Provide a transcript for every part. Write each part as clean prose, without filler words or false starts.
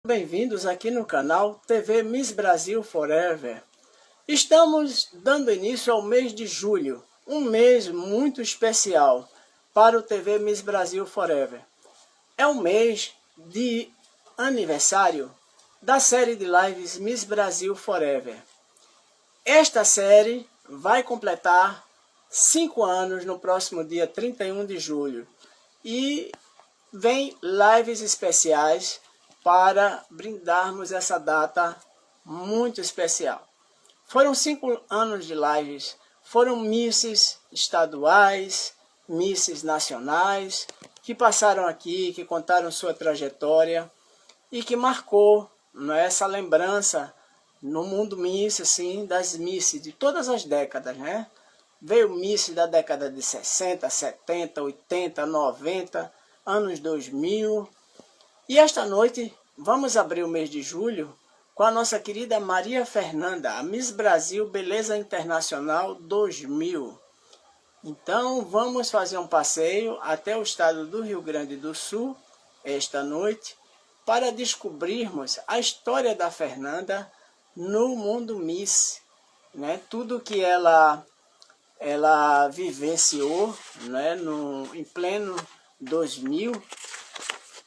Bem-vindos aqui no canal TV Miss Brasil Forever. Estamos dando início ao mês de julho, um mês muito especial para o TV Miss Brasil Forever. É o mês de aniversário da série de lives Miss Brasil Forever. Esta série vai completar 5 anos no próximo dia 31 de julho e vem lives especiais para brindarmos essa data muito especial. Foram 5 anos de lives, foram misses estaduais, misses nacionais, que passaram aqui, que contaram sua trajetória e que marcou, não é, essa lembrança no mundo miss, assim, das misses de todas as décadas, né? Veio miss da década de 60, 70, 80, 90, anos 2000. E esta noite vamos abrir o mês de julho com a nossa querida Maria Fernanda, a Miss Brasil Beleza Internacional 2000. Então vamos fazer um passeio até o estado do Rio Grande do Sul esta noite para descobrirmos a história da Fernanda no mundo Miss, né? Tudo que ela vivenciou, né? Em pleno 2000.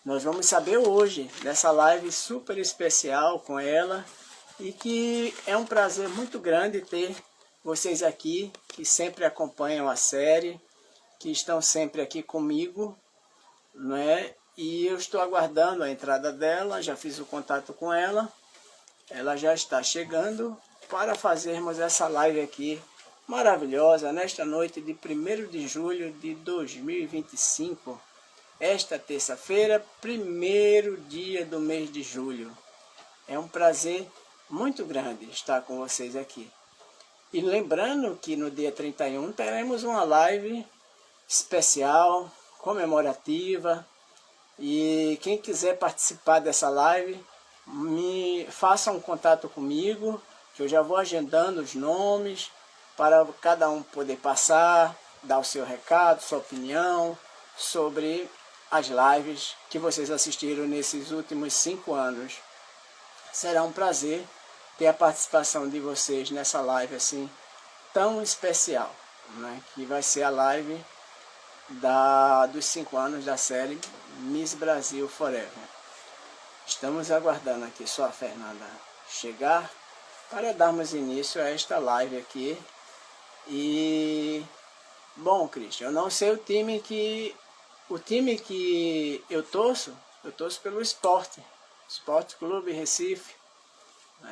Nós vamos saber hoje, nessa live super especial com ela, e que é um prazer muito grande ter vocês aqui, que sempre acompanham a série, que estão sempre aqui comigo, não é? E eu estou aguardando a entrada dela, já fiz o contato com ela, ela já está chegando para fazermos essa live aqui maravilhosa, nesta noite de 1º de julho de 2025. Esta terça-feira, 1º dia do mês de julho. É um prazer muito grande estar com vocês aqui. E lembrando que no dia 31 teremos uma live especial, comemorativa. E quem quiser participar dessa live, me faça um contato comigo, que eu já vou agendando os nomes para cada um poder passar, dar o seu recado, sua opinião sobre as lives que vocês assistiram nesses últimos 5 anos. Será um prazer ter a participação de vocês nessa live assim tão especial, né? Que vai ser a live dos 5 anos da série Miss Brasil Forever. Estamos aguardando aqui só a Fernanda chegar para darmos início a esta live aqui. E bom, Cristian, eu não sei o time que eu torço pelo Esporte Clube Recife.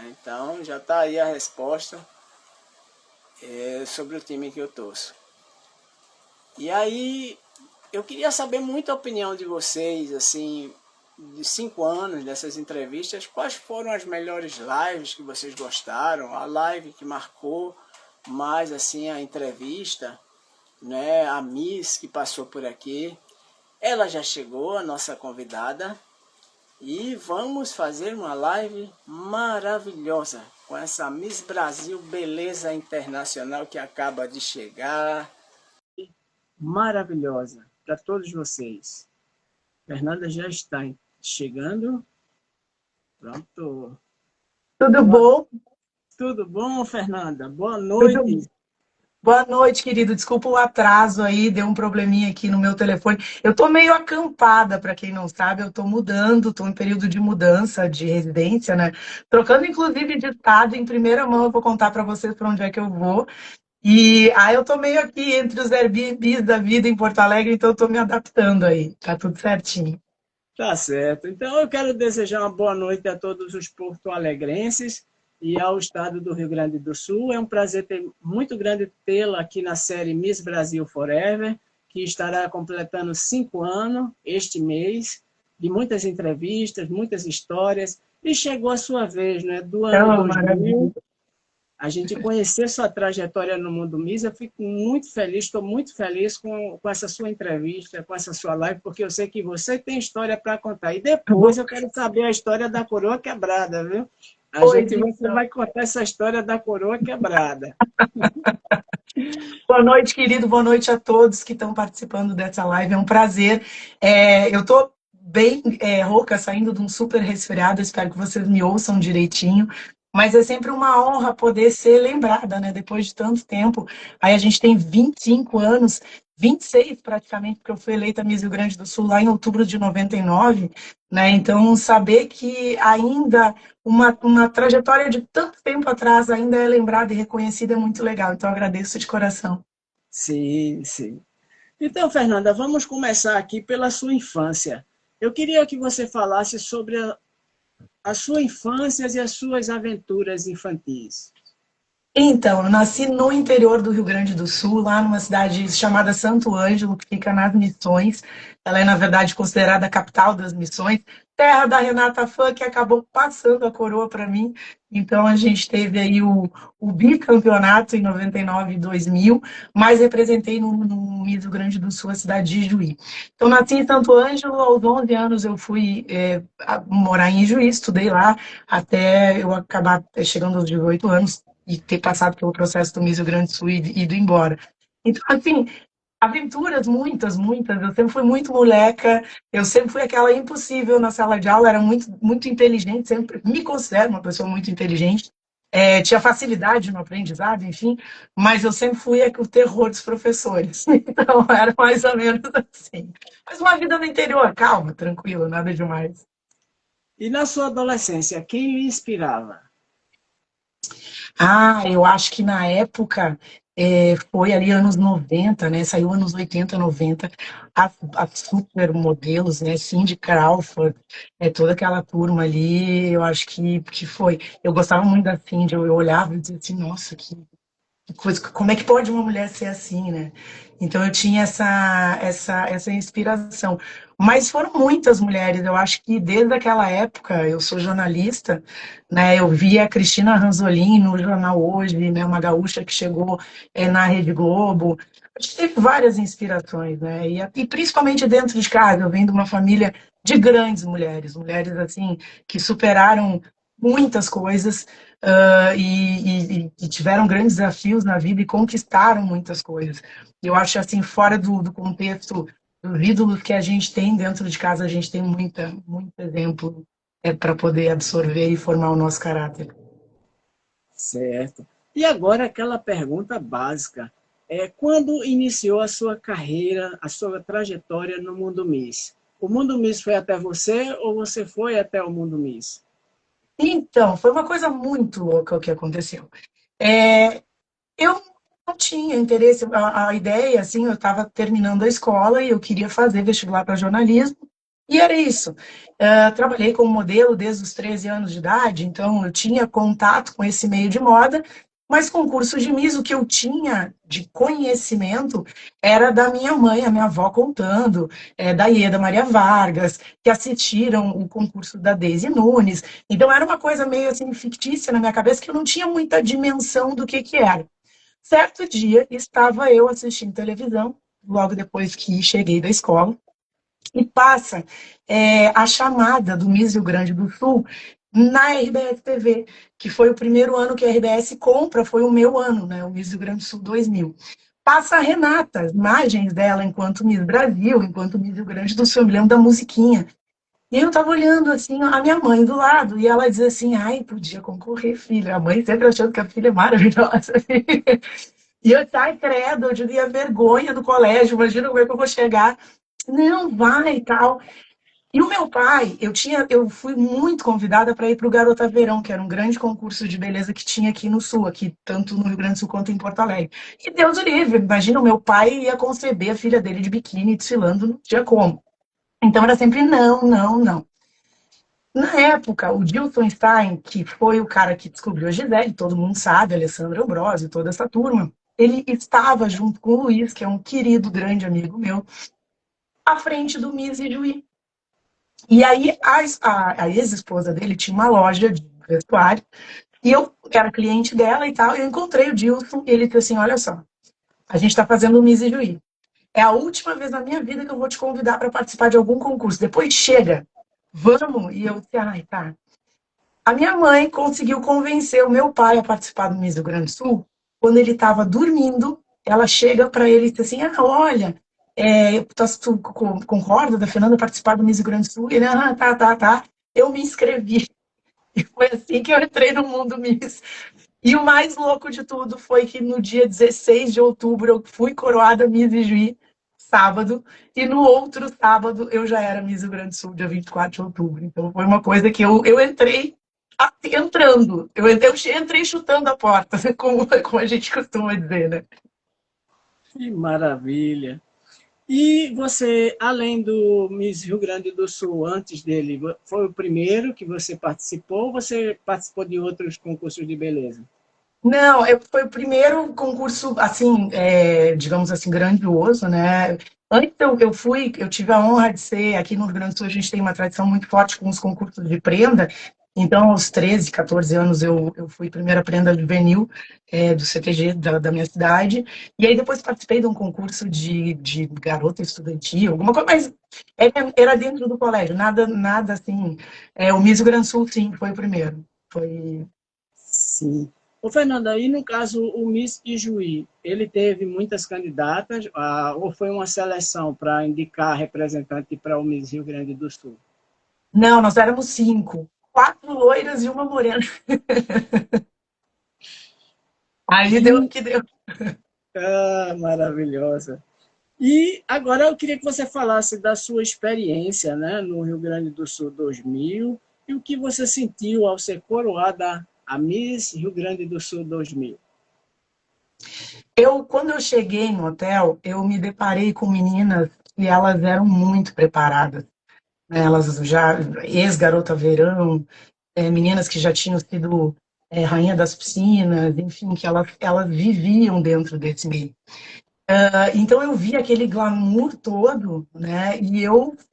Então já está aí a resposta sobre o time que eu torço. E aí eu queria saber muito a opinião de vocês, assim, de 5 anos dessas entrevistas, quais foram as melhores lives que vocês gostaram, a live que marcou mais assim a entrevista, né? A Miss que passou por aqui. Ela já chegou, a nossa convidada, e vamos fazer uma live maravilhosa com essa Miss Brasil Beleza Internacional que acaba de chegar. Maravilhosa para todos vocês. Fernanda já está chegando. Pronto. Tudo bom? Tudo bom, Fernanda? Boa noite. Boa noite, querido. Desculpa o atraso aí, deu um probleminha aqui no meu telefone. Eu tô meio acampada, para quem não sabe, eu tô mudando, tô em período de mudança de residência, né? Trocando inclusive de estado, em primeira mão eu vou contar para vocês para onde é que eu vou. E aí eu tô meio aqui entre os Airbnbs da vida em Porto Alegre, então eu tô me adaptando aí. Tá tudo certinho. Tá certo. Então eu quero desejar uma boa noite a todos os porto-alegrenses e ao estado do Rio Grande do Sul. É um prazer muito grande tê-la aqui na série Miss Brasil Forever, que estará completando 5 anos este mês, de muitas entrevistas, muitas histórias. E chegou a sua vez, né? Do ano Então, 2000, maravilha. a gente conhecer sua trajetória no mundo Miss. Eu fico muito feliz, estou muito feliz com essa sua entrevista, com essa sua live, porque eu sei que você tem história para contar. E depois eu quero saber a história da coroa quebrada, viu? Você vai contar essa história da coroa quebrada. Boa noite, querido. Boa noite a todos que estão participando dessa live. É um prazer. Eu estou bem rouca, saindo de um super resfriado, espero que vocês me ouçam direitinho. Mas é sempre uma honra poder ser lembrada, né? Depois de tanto tempo. Aí a gente tem 25 anos, 26 praticamente, porque eu fui eleita Miss Rio Grande do Sul lá em outubro de 99, né? Então, saber que ainda uma trajetória de tanto tempo atrás ainda é lembrada e reconhecida é muito legal. Então, eu agradeço de coração. Sim, sim. Então, Fernanda, vamos começar aqui pela sua infância. Eu queria que você falasse sobre a sua infância e as suas aventuras infantis. Então, eu nasci no interior do Rio Grande do Sul, lá numa cidade chamada Santo Ângelo, que fica nas Missões. Ela é, na verdade, considerada a capital das Missões, terra da Renata Fã, que acabou passando a coroa para mim. Então, a gente teve aí o bicampeonato em 99 e 2000, mas representei no Miss Rio Grande do Sul a cidade de Juí. Então, nasci em Santo Ângelo, aos 11 anos eu fui morar em Juí, estudei lá, até eu acabar chegando aos 18 anos, e ter passado pelo processo do Miss Rio Grande do Sul e ido embora. Então, assim, aventuras muitas, muitas. Eu sempre fui muito moleca, eu sempre fui aquela impossível na sala de aula, era muito, muito inteligente, sempre me considero uma pessoa muito inteligente. Tinha facilidade no aprendizado, enfim, mas eu sempre fui o terror dos professores. Então, era mais ou menos assim. Mas uma vida no interior, calma, tranquila, nada demais. E na sua adolescência, quem lhe inspirava? Ah, eu acho que na época foi ali anos 90, né? Saiu anos 80, 90, as supermodelos, né? Cindy Crawford, toda aquela turma ali, eu acho que foi. Eu gostava muito da Cindy, eu olhava e dizia assim, nossa, que coisa, como é que pode uma mulher ser assim, né? Então eu tinha essa inspiração. Mas foram muitas mulheres, eu acho que desde aquela época, eu sou jornalista, né? Eu via a Cristina Ranzolin no Jornal Hoje, né? Uma gaúcha que chegou na Rede Globo. A gente teve várias inspirações, né? E principalmente dentro de casa, eu venho de uma família de grandes mulheres, mulheres assim que superaram muitas coisas e tiveram grandes desafios na vida e conquistaram muitas coisas. Eu acho assim, fora do contexto dos ídolos que a gente tem dentro de casa, a gente tem muito exemplo para poder absorver e formar o nosso caráter. Certo. E agora aquela pergunta básica. Quando iniciou a sua carreira, a sua trajetória no Mundo Miss? O Mundo Miss foi até você ou você foi até o Mundo Miss? Então, foi uma coisa muito louca o que aconteceu. É, eu não tinha interesse, a ideia, assim, eu estava terminando a escola e eu queria fazer vestibular para jornalismo, e era isso. Trabalhei como modelo desde os 13 anos de idade, então eu tinha contato com esse meio de moda, mas concurso de Miss, o que eu tinha de conhecimento era da minha mãe, a minha avó contando, da Ieda Maria Vargas, que assistiram o concurso da Daisy Nunes. Então era uma coisa meio assim fictícia na minha cabeça, que eu não tinha muita dimensão do que era. Certo dia, estava eu assistindo televisão, logo depois que cheguei da escola, e passa a chamada do Miss Rio Grande do Sul na RBS TV, que foi o primeiro ano que a RBS compra, foi o meu ano, né, o Miss Rio Grande do Sul 2000. Passa a Renata, imagens dela enquanto Miss Brasil, enquanto Miss Rio Grande do Sul, eu me lembro da musiquinha. E eu estava olhando assim, a minha mãe do lado, e ela dizia assim, ai, podia concorrer, filha. A mãe sempre achando que a filha é maravilhosa. E eu, ai, credo, eu diria vergonha do colégio, imagina como é que eu vou chegar. Não, vai e tal. E o meu pai, eu fui muito convidada para ir para o Garota Verão, que era um grande concurso de beleza que tinha aqui no Sul, aqui tanto no Rio Grande do Sul quanto em Porto Alegre. E Deus o livre, imagina o meu pai ia conceber a filha dele de biquíni desfilando, não tinha como. Então era sempre não, não, não. Na época, o Gilson Stein, que foi o cara que descobriu a Gisele, todo mundo sabe, Alessandra Ambrosio, toda essa turma, ele estava junto com o Luiz, que é um querido, grande amigo meu, à frente do Miss e Juí. E aí, a ex-esposa dele tinha uma loja de vestuário, e eu era cliente dela e tal, e eu encontrei o Gilson, e ele disse assim, olha só, a gente está fazendo o Miss e Juí. É a última vez na minha vida que eu vou te convidar para participar de algum concurso. Depois chega, vamos. E eu disse, ai, tá. A minha mãe conseguiu convencer o meu pai a participar do Miss do Grande Sul. Quando ele estava dormindo, ela chega para ele e diz assim: ah, olha, Tu concorda da Fernanda participar do Miss Rio Grande do Sul? Ele, tá. Eu me inscrevi. E foi assim que eu entrei no mundo Miss. E o mais louco de tudo foi que no dia 16 de outubro eu fui coroada Miss Ijuí, sábado, e no outro sábado eu já era Miss Rio Grande do Sul, dia 24 de outubro. Então foi uma coisa que eu entrei entrando, eu entrei chutando a porta, como a gente costuma dizer, né? Que maravilha! E você, além do Miss Rio Grande do Sul, antes dele, foi o primeiro que você participou ou você participou de outros concursos de beleza? Não, foi o primeiro concurso, assim, digamos assim, grandioso, né? Antes eu tive a honra de ser, aqui no Rio Grande do Sul a gente tem uma tradição muito forte com os concursos de prenda, então aos 13, 14 anos eu fui primeira prenda juvenil do CTG da minha cidade, e aí depois participei de um concurso de garota estudantil, alguma coisa, mas era dentro do colégio, nada assim, o Miss Rio Grande do Sul, sim, foi o primeiro, foi. Sim. Ô, Fernanda, e no caso o Miss Ijuí, ele teve muitas candidatas ou foi uma seleção para indicar representante para o Miss Rio Grande do Sul? Não, nós éramos 5. 4 loiras e uma morena. Aí deu o E, que deu. maravilhosa. E agora eu queria que você falasse da sua experiência, né, no Rio Grande do Sul 2000 e o que você sentiu ao ser coroada a Miss Rio Grande do Sul 2000. Quando eu cheguei no hotel, eu me deparei com meninas e elas eram muito preparadas, né? Elas já, ex-garota verão, meninas que já tinham sido rainha das piscinas, enfim, que elas viviam dentro desse meio. Então eu vi aquele glamour todo, né? E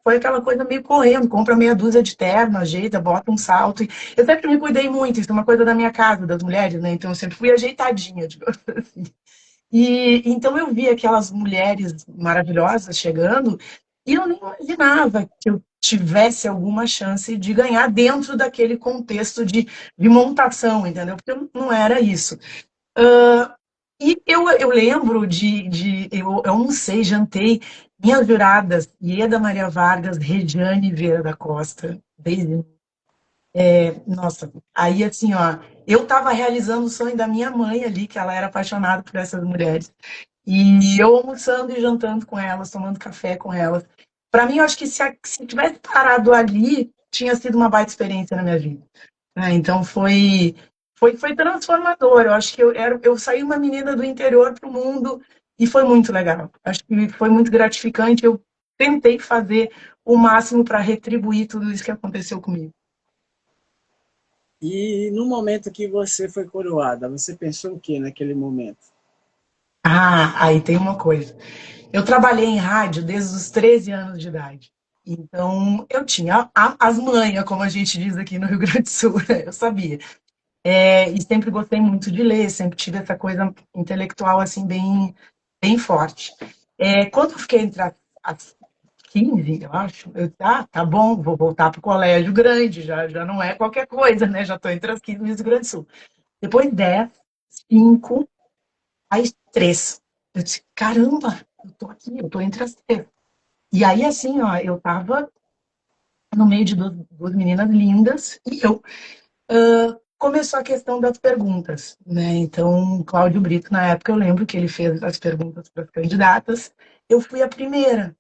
foi aquela coisa meio correndo, compra meia dúzia de terno, ajeita, bota um salto. Eu sempre me cuidei muito, isso é uma coisa da minha casa, das mulheres, né? Então eu sempre fui ajeitadinha, digamos assim. E então eu vi aquelas mulheres maravilhosas chegando e eu nem imaginava que eu tivesse alguma chance de ganhar dentro daquele contexto de montação, entendeu? Porque não era isso. E eu lembro eu almocei, jantei, minhas juradas, Ieda Maria Vargas, Regiane Vieira da Costa, Daisy. Nossa, aí assim, ó, eu estava realizando o sonho da minha mãe ali, que ela era apaixonada por essas mulheres. E eu almoçando e jantando com elas, tomando café com elas. Para mim, eu acho que se tivesse parado ali, tinha sido uma baita experiência na minha vida, né? Então foi transformador. Eu acho que eu saí uma menina do interior para o mundo e foi muito legal. Acho que foi muito gratificante. Eu tentei fazer o máximo para retribuir tudo isso que aconteceu comigo. E no momento que você foi coroada, você pensou o que naquele momento? Aí tem uma coisa. Eu trabalhei em rádio desde os 13 anos de idade. Então, eu tinha as manhas, como a gente diz aqui no Rio Grande do Sul, né? Eu sabia. E sempre gostei muito de ler, sempre tive essa coisa intelectual, assim, bem forte. Quando eu fiquei entre as 15, eu acho, tá bom, vou voltar para o colégio grande, já não é qualquer coisa, né? Já estou entre as 15 do Rio Grande do Sul. Depois 10, 5, aí 3. Eu disse, caramba, eu tô aqui, eu tô entre as 3. E aí, assim, ó, eu tava no meio de duas meninas lindas e começou a questão das perguntas, né? Então, Cláudio Brito, na época, eu lembro que ele fez as perguntas para as candidatas, eu fui a primeira.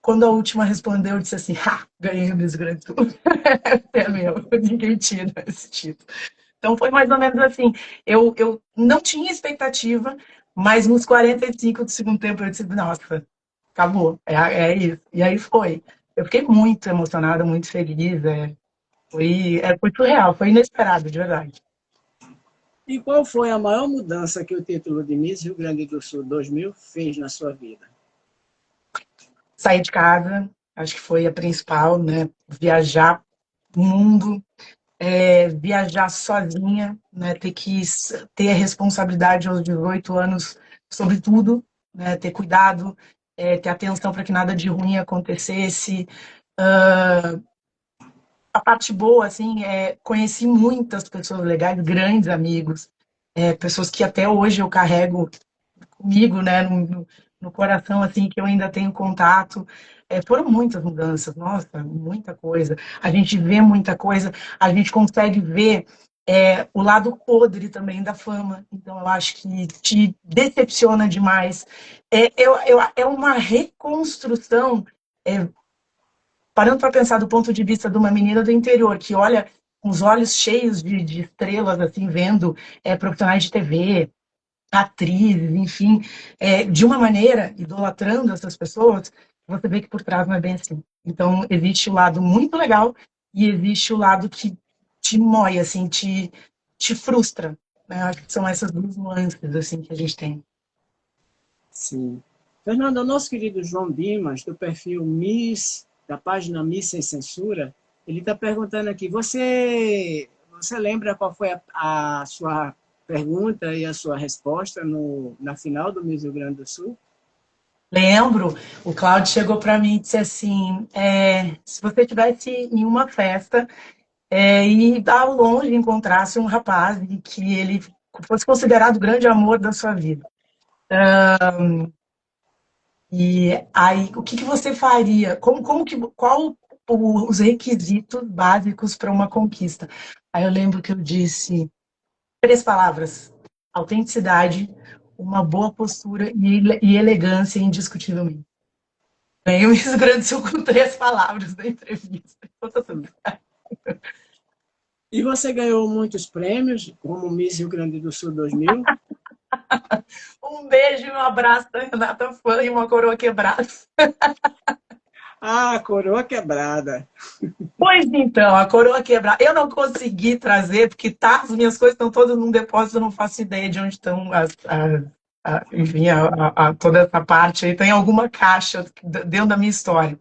Quando a última respondeu, eu disse assim, ganhei o Miss Grande do Sul. É meu, ninguém tinha esse título. Então, foi mais ou menos assim. Eu não tinha expectativa, mas nos 45 do segundo tempo eu disse, nossa, acabou, é isso. E aí foi. Eu fiquei muito emocionada, muito feliz. Foi surreal, foi inesperado, de verdade. E qual foi a maior mudança que o título de Miss Rio Grande do Sul 2000 fez na sua vida? Sair de casa, acho que foi a principal, né? Viajar o mundo, viajar sozinha, né? Ter que ter a responsabilidade aos 18 anos sobre tudo, né? Ter cuidado, ter atenção para que nada de ruim acontecesse. A parte boa, assim, conheci muitas pessoas legais, grandes amigos, pessoas que até hoje eu carrego comigo, né, no coração, assim, que eu ainda tenho contato. Foram muitas mudanças, nossa, muita coisa. A gente vê muita coisa, a gente consegue ver o lado podre também da fama. Então, eu acho que te decepciona demais. É uma reconstrução, é, parando para pensar do ponto de vista de uma menina do interior, que olha com os olhos cheios de estrelas, assim, vendo profissionais de TV, atrizes, enfim, de uma maneira, idolatrando essas pessoas, você vê que por trás não é bem assim. Então, existe o lado muito legal e existe o lado que te mói, assim, te frustra. Né? Acho que são essas duas nuances, assim, que a gente tem. Sim. Fernando, o nosso querido João Dimas, do perfil Miss, da página Miss Sem Censura, ele está perguntando aqui, você lembra qual foi a sua pergunta e a sua resposta na final do Miss Rio Grande do Sul? Lembro, o Cláudio chegou para mim e disse assim: se você estivesse em uma festa e ao longe encontrasse um rapaz e que ele fosse considerado o grande amor da sua vida. E aí, o que você faria? Qual os requisitos básicos para uma conquista? Aí eu lembro que eu disse três palavras: autenticidade, uma boa postura e elegância, indiscutivelmente. Ganhei o Miss Grande do Sul com três palavras na entrevista. Então, tá tudo certo. E você ganhou muitos prêmios, como Miss Rio Grande do Sul 2000? Um beijo e um abraço da Renata Fã e uma coroa quebrada. Ah, coroa quebrada. Pois então, a coroa quebrada. Eu não consegui trazer, porque tá, as minhas coisas estão todas num depósito, eu não faço ideia de onde estão enfim, toda essa parte aí. Tem alguma caixa dentro da minha história.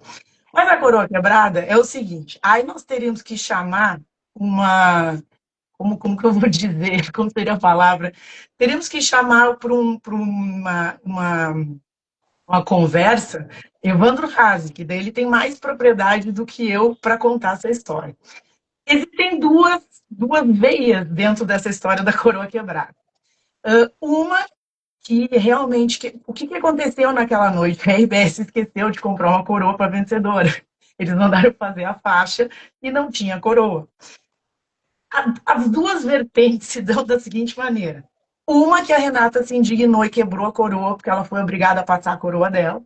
Mas a coroa quebrada é o seguinte: aí nós teríamos que chamar uma. Como que eu vou dizer? Como seria a palavra? Teríamos que chamar para uma conversa Evandro Hazy, que daí ele tem mais propriedade do que eu para contar essa história. Existem duas veias dentro dessa história da coroa quebrada. Uma que realmente. O que aconteceu naquela noite? A RBS esqueceu de comprar uma coroa para vencedora. Eles mandaram fazer a faixa e não tinha coroa. As duas vertentes se dão da seguinte maneira. Uma que a Renata se indignou e quebrou a coroa, porque ela foi obrigada a passar a coroa dela.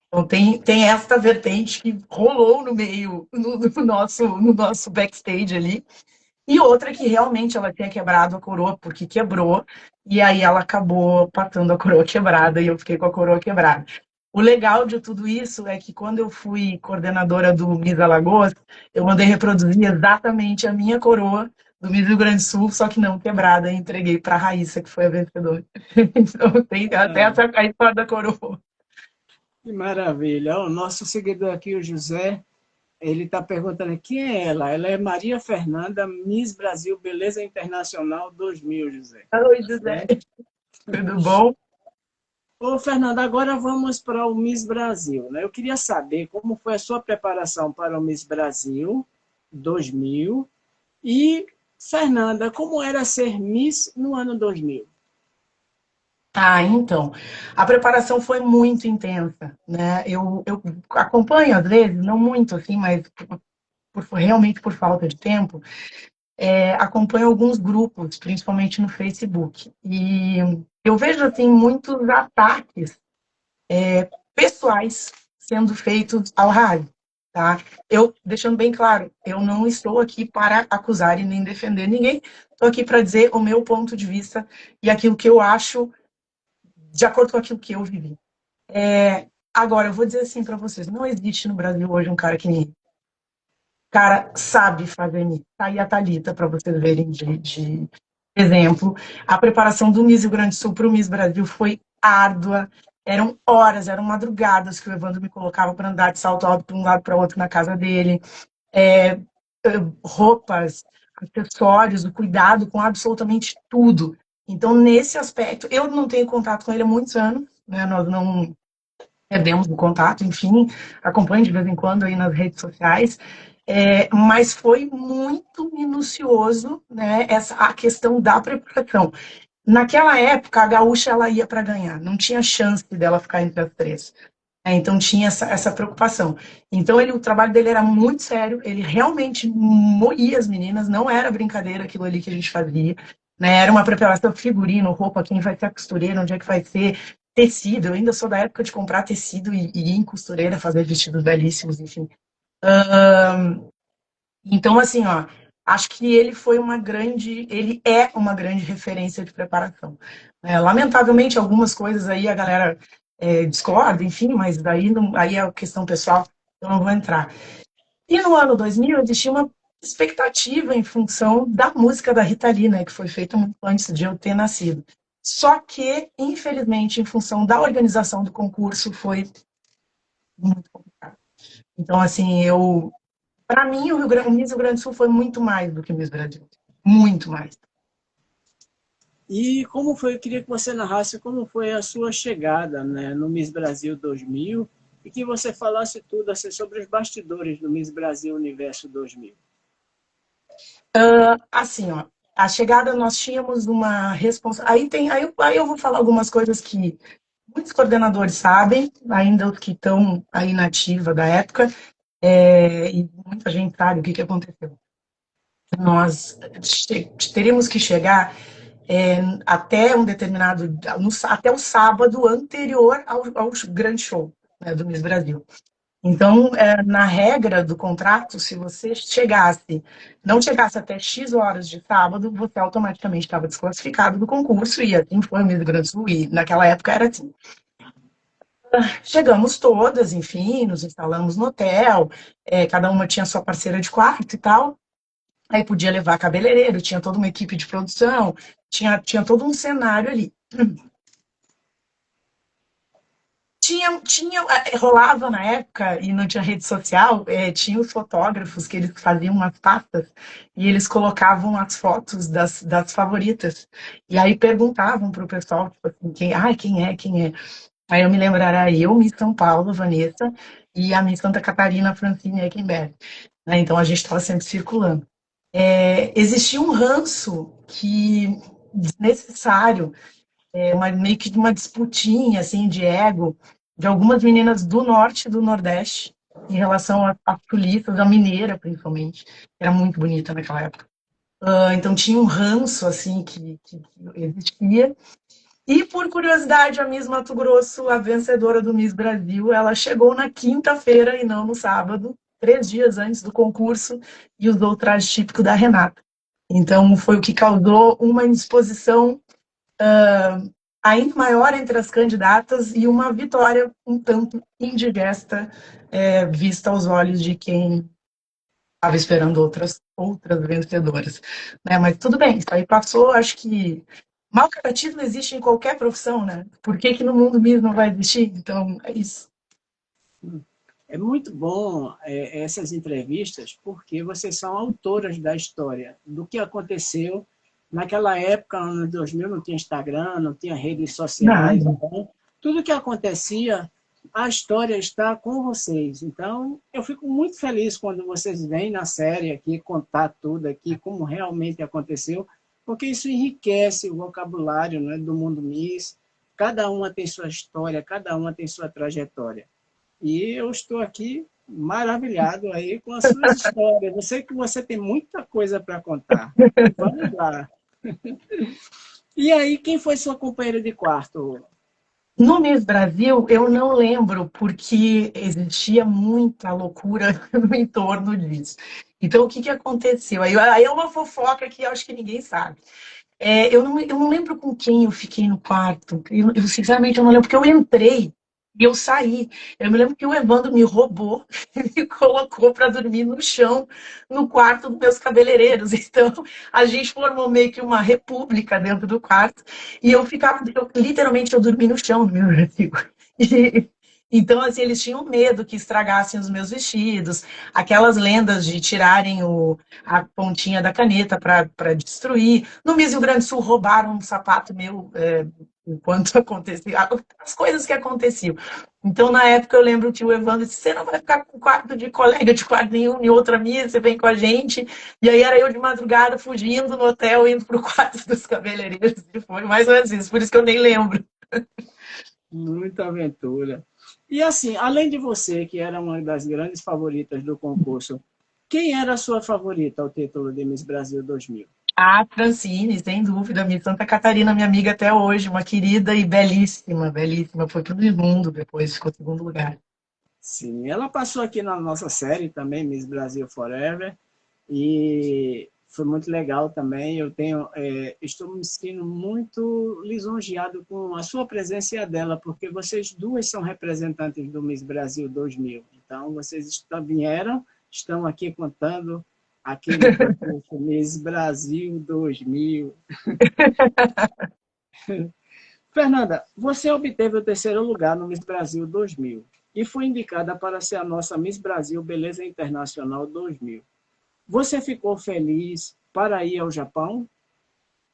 Então tem esta vertente que rolou no meio, no nosso backstage ali. E outra que realmente ela tinha quebrado a coroa, porque quebrou, e aí ela acabou passando a coroa quebrada e eu fiquei com a coroa quebrada. O legal de tudo isso é que quando eu fui coordenadora do Miss Alagoas, eu mandei reproduzir exatamente a minha coroa do Miss Rio Grande do Sul, só que não quebrada, e entreguei para a Raíssa, que foi a vencedora. Então tem até Ah, a história da coroa. que maravilha. O nosso seguidor aqui, o José, ele está perguntando quem é ela. Ela é Maria Fernanda, Miss Brasil Beleza Internacional 2000, José. Oi, Tá José. certo? Tudo bom? Ô, Fernanda, agora vamos para o Miss Brasil, né? Eu queria saber como foi a sua preparação para o Miss Brasil 2000 e, Fernanda, como era ser Miss no ano 2000? Então, a preparação foi muito intensa, né? Eu acompanho às vezes, não muito assim, mas realmente por falta de tempo, acompanho alguns grupos, principalmente no Facebook. E eu vejo assim muitos ataques pessoais sendo feitos ao rádio, tá? Eu deixando bem claro, eu não estou aqui para acusar e nem defender ninguém. Estou aqui para dizer o meu ponto de vista e aquilo que eu acho de acordo com aquilo que eu vivi. Agora, eu vou dizer assim para vocês, não existe no Brasil hoje um cara que nem ele. O cara sabe fazer isso. Tá aí a Thalita, para vocês verem de exemplo. A preparação do Miss Rio Grande do Sul para o Miss Brasil foi árdua. Eram horas, eram madrugadas que o Evandro me colocava para andar de salto alto para um lado para o outro na casa dele. É, roupas, acessórios, o cuidado com absolutamente tudo. Então, nesse aspecto, eu não tenho contato com ele há muitos anos, né? Nós não perdemos o contato, enfim, acompanho de vez em quando aí nas redes sociais, mas foi muito minucioso, né, a questão da preparação. naquela época, a Gaúcha ela ia para ganhar, não tinha chance dela ficar entre as três. Então tinha essa preocupação. Então o trabalho dele era muito sério, ele realmente moía as meninas, não era brincadeira aquilo ali que a gente fazia, né? Era uma preparação figurino, roupa, quem vai ser a costureira, onde é que vai ser, tecido. Eu ainda sou da época de comprar tecido e ir em costureira, fazer vestidos belíssimos, enfim. Então, assim, ó, acho que ele é uma grande referência de preparação. Lamentavelmente, algumas coisas aí a galera discorda, enfim, mas daí aí é questão pessoal, eu não vou entrar. E no ano 2000 existia uma expectativa em função da música da Rita Lee, né, que foi feita muito antes de eu ter nascido. Só que, infelizmente, em função da organização do concurso, foi muito complicado. Então, assim, para mim, o Miss Rio Grande do Sul foi muito mais do que o Miss Brasil. Muito mais. E como foi, eu queria que você narrasse como foi a sua chegada, né, no Miss Brasil 2000 e que você falasse tudo assim, sobre os bastidores do Miss Brasil Universo 2000. Assim, ó, a chegada nós tínhamos uma responsabilidade. Aí eu vou falar algumas coisas que muitos coordenadores sabem, ainda os que estão aí na ativa da época, e muita gente sabe o que aconteceu. Nós teríamos que chegar até um determinado, até o sábado anterior ao grande show, né, do Miss Brasil. Então, na regra do contrato, se você não chegasse até X horas de sábado, você automaticamente estava desclassificado do concurso, e assim foi o Miss Grande do Sul, e naquela época era assim. Chegamos todas, enfim, nos instalamos no hotel, cada uma tinha sua parceira de quarto e tal, aí podia levar cabeleireiro, tinha toda uma equipe de produção, tinha todo um cenário ali. Rolava na época, e não tinha rede social, tinha os fotógrafos que eles faziam umas pastas e eles colocavam as fotos das favoritas. E aí perguntavam pro pessoal, tipo assim, quem é? Aí eu me lembro, era eu, Miss São Paulo, Vanessa, e a Miss Santa Catarina, Francine Eckenberg. Né? Então a gente estava sempre circulando. Existia um ranço que desnecessário, meio que uma disputinha assim, de ego de algumas meninas do norte e do nordeste em relação às tulistas, a mineira principalmente, era muito bonita naquela época. Então tinha um ranço assim que existia. E por curiosidade, a Miss Mato Grosso, a vencedora do Miss Brasil, ela chegou na quinta-feira e não no sábado, 3 dias antes do concurso, e usou o traje típico da Renata. Então foi o que causou uma indisposição ainda maior entre as candidatas e uma vitória um tanto indigesta, vista aos olhos de quem estava esperando outras vencedoras. Né? Mas tudo bem, isso aí passou, acho que mau caratismo existe em qualquer profissão, né? Por que no mundo mesmo não vai existir? Então, é isso. É muito bom essas entrevistas, porque vocês são autoras da história, do que aconteceu naquela época, no ano 2000, não tinha Instagram, não tinha redes sociais, Nada. então, tudo que acontecia, a história está com vocês. Então, eu fico muito feliz quando vocês vêm na série aqui contar tudo aqui, como realmente aconteceu, porque isso enriquece o vocabulário, né, do mundo Miss. Cada uma tem sua história, cada uma tem sua trajetória. E eu estou aqui maravilhado aí com as suas histórias. Eu sei que você tem muita coisa para contar. Vamos lá. E aí, quem foi sua companheira de quarto? No Miss Brasil, eu não lembro, porque existia muita loucura no entorno disso. Então, o que aconteceu? Aí é uma fofoca que eu acho que ninguém sabe. Eu não lembro com quem eu fiquei no quarto. Sinceramente, eu não lembro, porque eu entrei e eu saí. Eu me lembro que o Evandro me roubou e me colocou para dormir no chão, no quarto dos meus cabeleireiros. Então, a gente formou meio que uma república dentro do quarto. E eu ficava, literalmente, eu dormi no chão no meu artigo. Então, assim, eles tinham medo que estragassem os meus vestidos, aquelas lendas de tirarem a pontinha da caneta para destruir. No Miss Rio Grande do Sul, roubaram um sapato meu enquanto acontecia, as coisas que aconteciam. Então, na época, eu lembro que o Evandro disse: você não vai ficar com quarto de colega de quarto nenhum, em outra Miss, você vem com a gente. E aí era eu de madrugada fugindo no hotel, indo pro quarto dos cabeleireiros. E foi mais ou menos isso, por isso que eu nem lembro. Muita aventura. E assim, além de você, que era uma das grandes favoritas do concurso, quem era a sua favorita ao título de Miss Brasil 2000? A Francine, sem dúvida, Miss Santa Catarina, minha amiga até hoje, uma querida e belíssima, belíssima. Foi pro mundo depois, ficou em segundo lugar. Sim, ela passou aqui na nossa série também, Miss Brasil Forever, e foi muito legal também. Eu tenho, estou me sentindo muito lisonjeado com a sua presença e a dela, porque vocês duas são representantes do Miss Brasil 2000. Então, vieram, estão aqui contando aquele concurso Miss Brasil 2000. Fernanda, você obteve o terceiro lugar no Miss Brasil 2000 e foi indicada para ser a nossa Miss Brasil Beleza Internacional 2000. Você ficou feliz para ir ao Japão?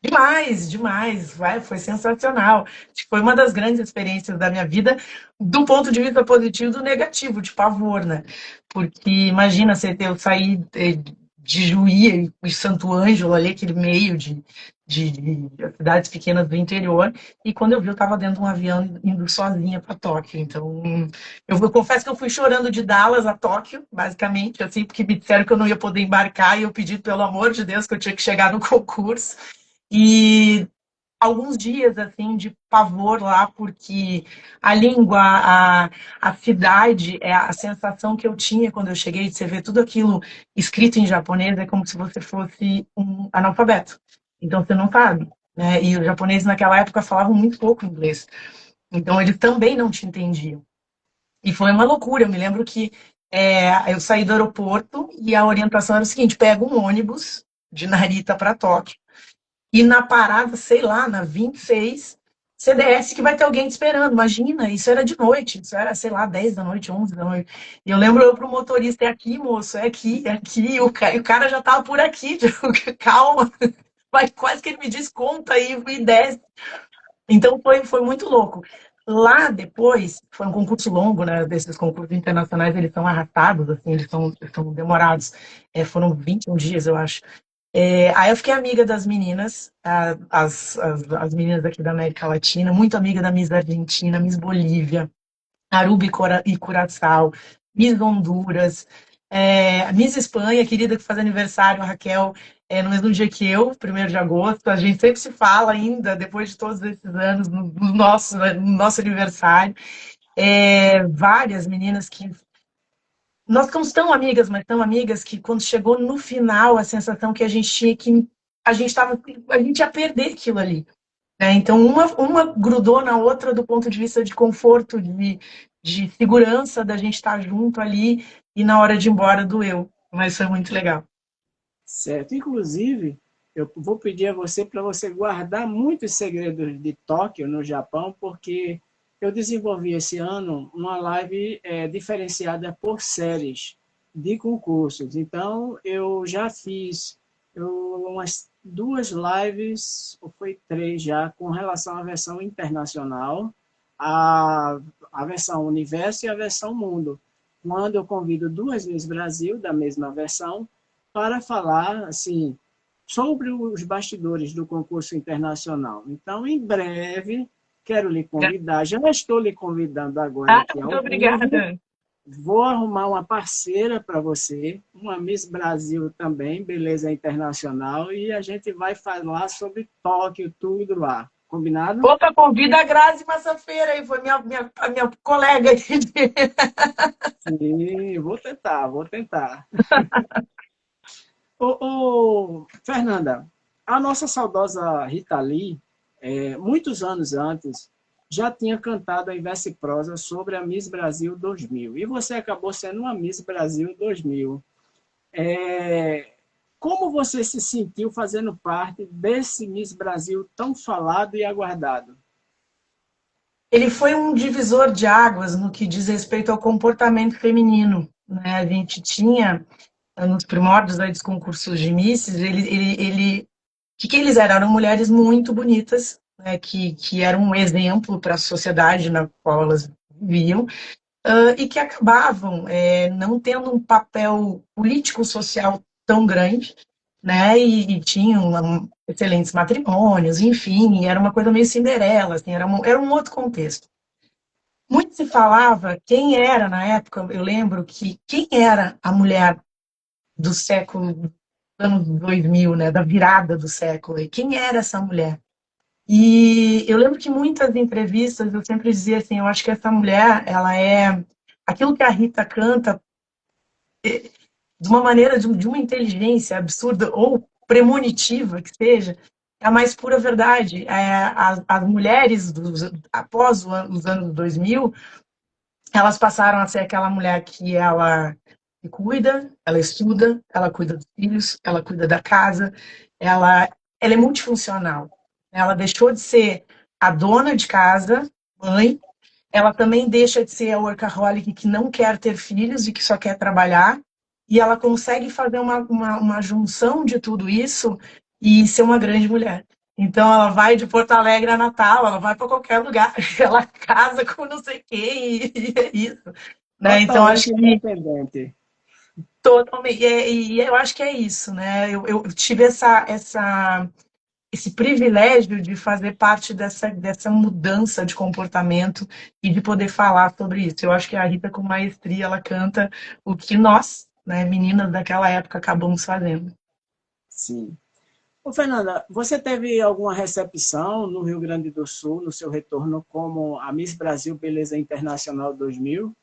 Demais, demais, foi sensacional. Acho que foi uma das grandes experiências da minha vida, do ponto de vista positivo e do negativo, de pavor, né? Porque imagina eu sair de Juí e Santo Ângelo, ali, aquele meio de cidades pequenas do interior, e quando eu vi, eu estava dentro de um avião indo sozinha para Tóquio. Então, eu confesso que eu fui chorando de Dallas a Tóquio, basicamente, assim, porque me disseram que eu não ia poder embarcar, e eu pedi, pelo amor de Deus, que eu tinha que chegar no concurso. E alguns dias assim de pavor lá, porque a língua, a cidade, a sensação que eu tinha quando eu cheguei, de você ver tudo aquilo escrito em japonês, é como se você fosse um analfabeto. Então você não sabe, né? E os japoneses naquela época falavam muito pouco inglês. Então eles também não te entendiam. E foi uma loucura. Eu me lembro que eu saí do aeroporto e a orientação era o seguinte: pega um ônibus de Narita para Tóquio e na parada, sei lá, na 26, você desce que vai ter alguém te esperando. Imagina, isso era de noite, isso era, sei lá, 10 da noite, 11 da noite. E eu lembro eu pro motorista: é aqui, moço, é aqui, é aqui. E o cara já tava por aqui, calma. Mas quase que ele me diz: conta aí e desce. Então foi muito louco. Lá depois, foi um concurso longo, né? Desses concursos internacionais, eles são arrastados, assim, eles são demorados. Foram 21 dias, eu acho. Aí eu fiquei amiga das meninas, as meninas aqui da América Latina, muito amiga da Miss Argentina, Miss Bolívia, Aruba e Curaçao, Miss Honduras, Miss Espanha, querida, que faz aniversário, a Raquel, no mesmo dia que eu, 1º de agosto. A gente sempre se fala ainda, depois de todos esses anos, no nosso aniversário. Várias meninas que nós ficamos tão amigas, mas tão amigas, que quando chegou no final, a sensação que a gente tinha que a gente ia perder aquilo ali, né? Então, uma grudou na outra do ponto de vista de conforto, de segurança da gente estar junto ali, e na hora de ir embora doeu. Mas foi muito legal. Certo. Inclusive, eu vou pedir a você para você guardar muitos segredos de Tóquio, no Japão, porque eu desenvolvi esse ano uma live diferenciada por séries de concursos. Então, eu já fiz umas 2 lives, ou foi 3 já, com relação à versão internacional, a, a versão Universo e a versão Mundo, quando eu convido 2 Miss Brasil da mesma versão para falar assim sobre os bastidores do concurso internacional. Então, em breve, quero lhe convidar, já estou lhe convidando agora aqui Muito ao vivo, obrigada. vou arrumar uma parceira para você, uma Miss Brasil também, beleza internacional, e a gente vai falar sobre Tóquio, tudo lá. Combinado? Opa, convida a Grazi Massafeira aí, foi a minha colega aqui. Sim, vou tentar, vou tentar. Fernanda, a nossa saudosa Rita Lee, muitos anos antes, já tinha cantado a Inverse Prosa sobre a Miss Brasil 2000. E você acabou sendo uma Miss Brasil 2000. Como você se sentiu fazendo parte desse Miss Brasil tão falado e aguardado? Ele foi um divisor de águas no que diz respeito ao comportamento feminino, né? A gente tinha, nos primórdios aí dos concursos de Misses, que eles eram? Eram mulheres muito bonitas, né? Que eram um exemplo para a sociedade na qual elas viviam, e que acabavam não tendo um papel político-social tão grande, né? E tinham excelentes matrimônios, enfim, era uma coisa meio Cinderela, assim, era um outro contexto. Muito se falava quem era, na época, eu lembro que quem era a mulher do século, anos 2000, né, da virada do século, e quem era essa mulher? E eu lembro que muitas entrevistas eu sempre dizia assim, eu acho que essa mulher, ela é aquilo que a Rita canta de uma maneira, de uma inteligência absurda ou premonitiva que seja, é a mais pura verdade. As mulheres, após os anos 2000, elas passaram a ser aquela mulher que ela se cuida, ela estuda, ela cuida dos filhos, ela cuida da casa, ela é multifuncional. Ela deixou de ser a dona de casa, mãe, ela também deixa de ser a workaholic que não quer ter filhos e que só quer trabalhar, e ela consegue fazer uma junção de tudo isso e ser uma grande mulher. Então ela vai de Porto Alegre a Natal, ela vai para qualquer lugar, ela casa com não sei quem, e é isso. Né? Então Totalmente acho que independente. totalmente, e eu acho que é isso, né? Eu tive esse privilégio de fazer parte dessa mudança de comportamento e de poder falar sobre isso. Eu acho que a Rita, com maestria, ela canta o que nós, né, meninas daquela época, acabamos fazendo. Sim. Ô, Fernanda, você teve alguma recepção no Rio Grande do Sul, no seu retorno como a Miss Brasil Beleza Internacional 2000?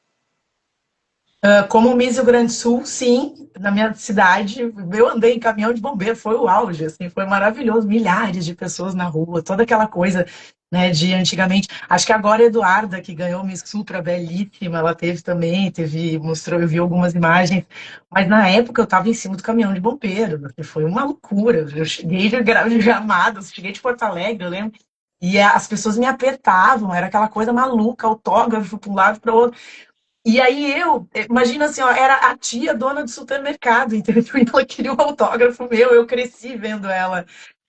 Como Miss Rio Grande do Sul, sim, na minha cidade, eu andei em caminhão de bombeiro, foi o auge, assim, foi maravilhoso, milhares de pessoas na rua, toda aquela coisa, né, de antigamente. Acho que agora a Eduarda, que ganhou Miss Supra, belíssima, ela teve também, mostrou, eu vi algumas imagens, mas na época eu estava em cima do caminhão de bombeiro, assim, foi uma loucura. Eu cheguei de Gramados, cheguei de Porto Alegre, eu lembro, e as pessoas me apertavam, era aquela coisa maluca, autógrafo para um lado para o outro. E aí imagina assim, ó, era a tia dona do supermercado, entendeu? E ela queria um autógrafo meu, eu cresci vendo ela.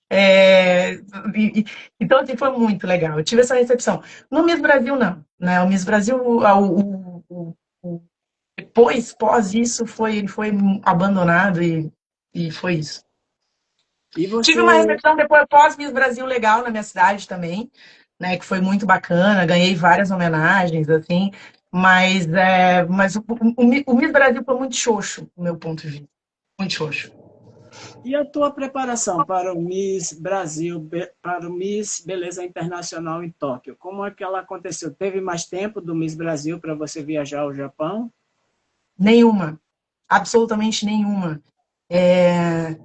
É, então, assim, foi muito legal. Eu tive essa recepção. No Miss Brasil, não. Né? O Miss Brasil, depois, pós isso, ele foi abandonado e foi isso. E Tive uma você, recepção depois, pós Miss Brasil legal na minha cidade também, né, que foi muito bacana, ganhei várias homenagens, assim, mas o Miss Brasil foi muito xoxo, do meu ponto de vista, muito xoxo. e a tua preparação para o Miss Brasil, para o Miss Beleza Internacional em Tóquio? Como é que ela aconteceu? Teve mais tempo do Miss Brasil para você viajar ao Japão? Nenhuma, absolutamente nenhuma. É,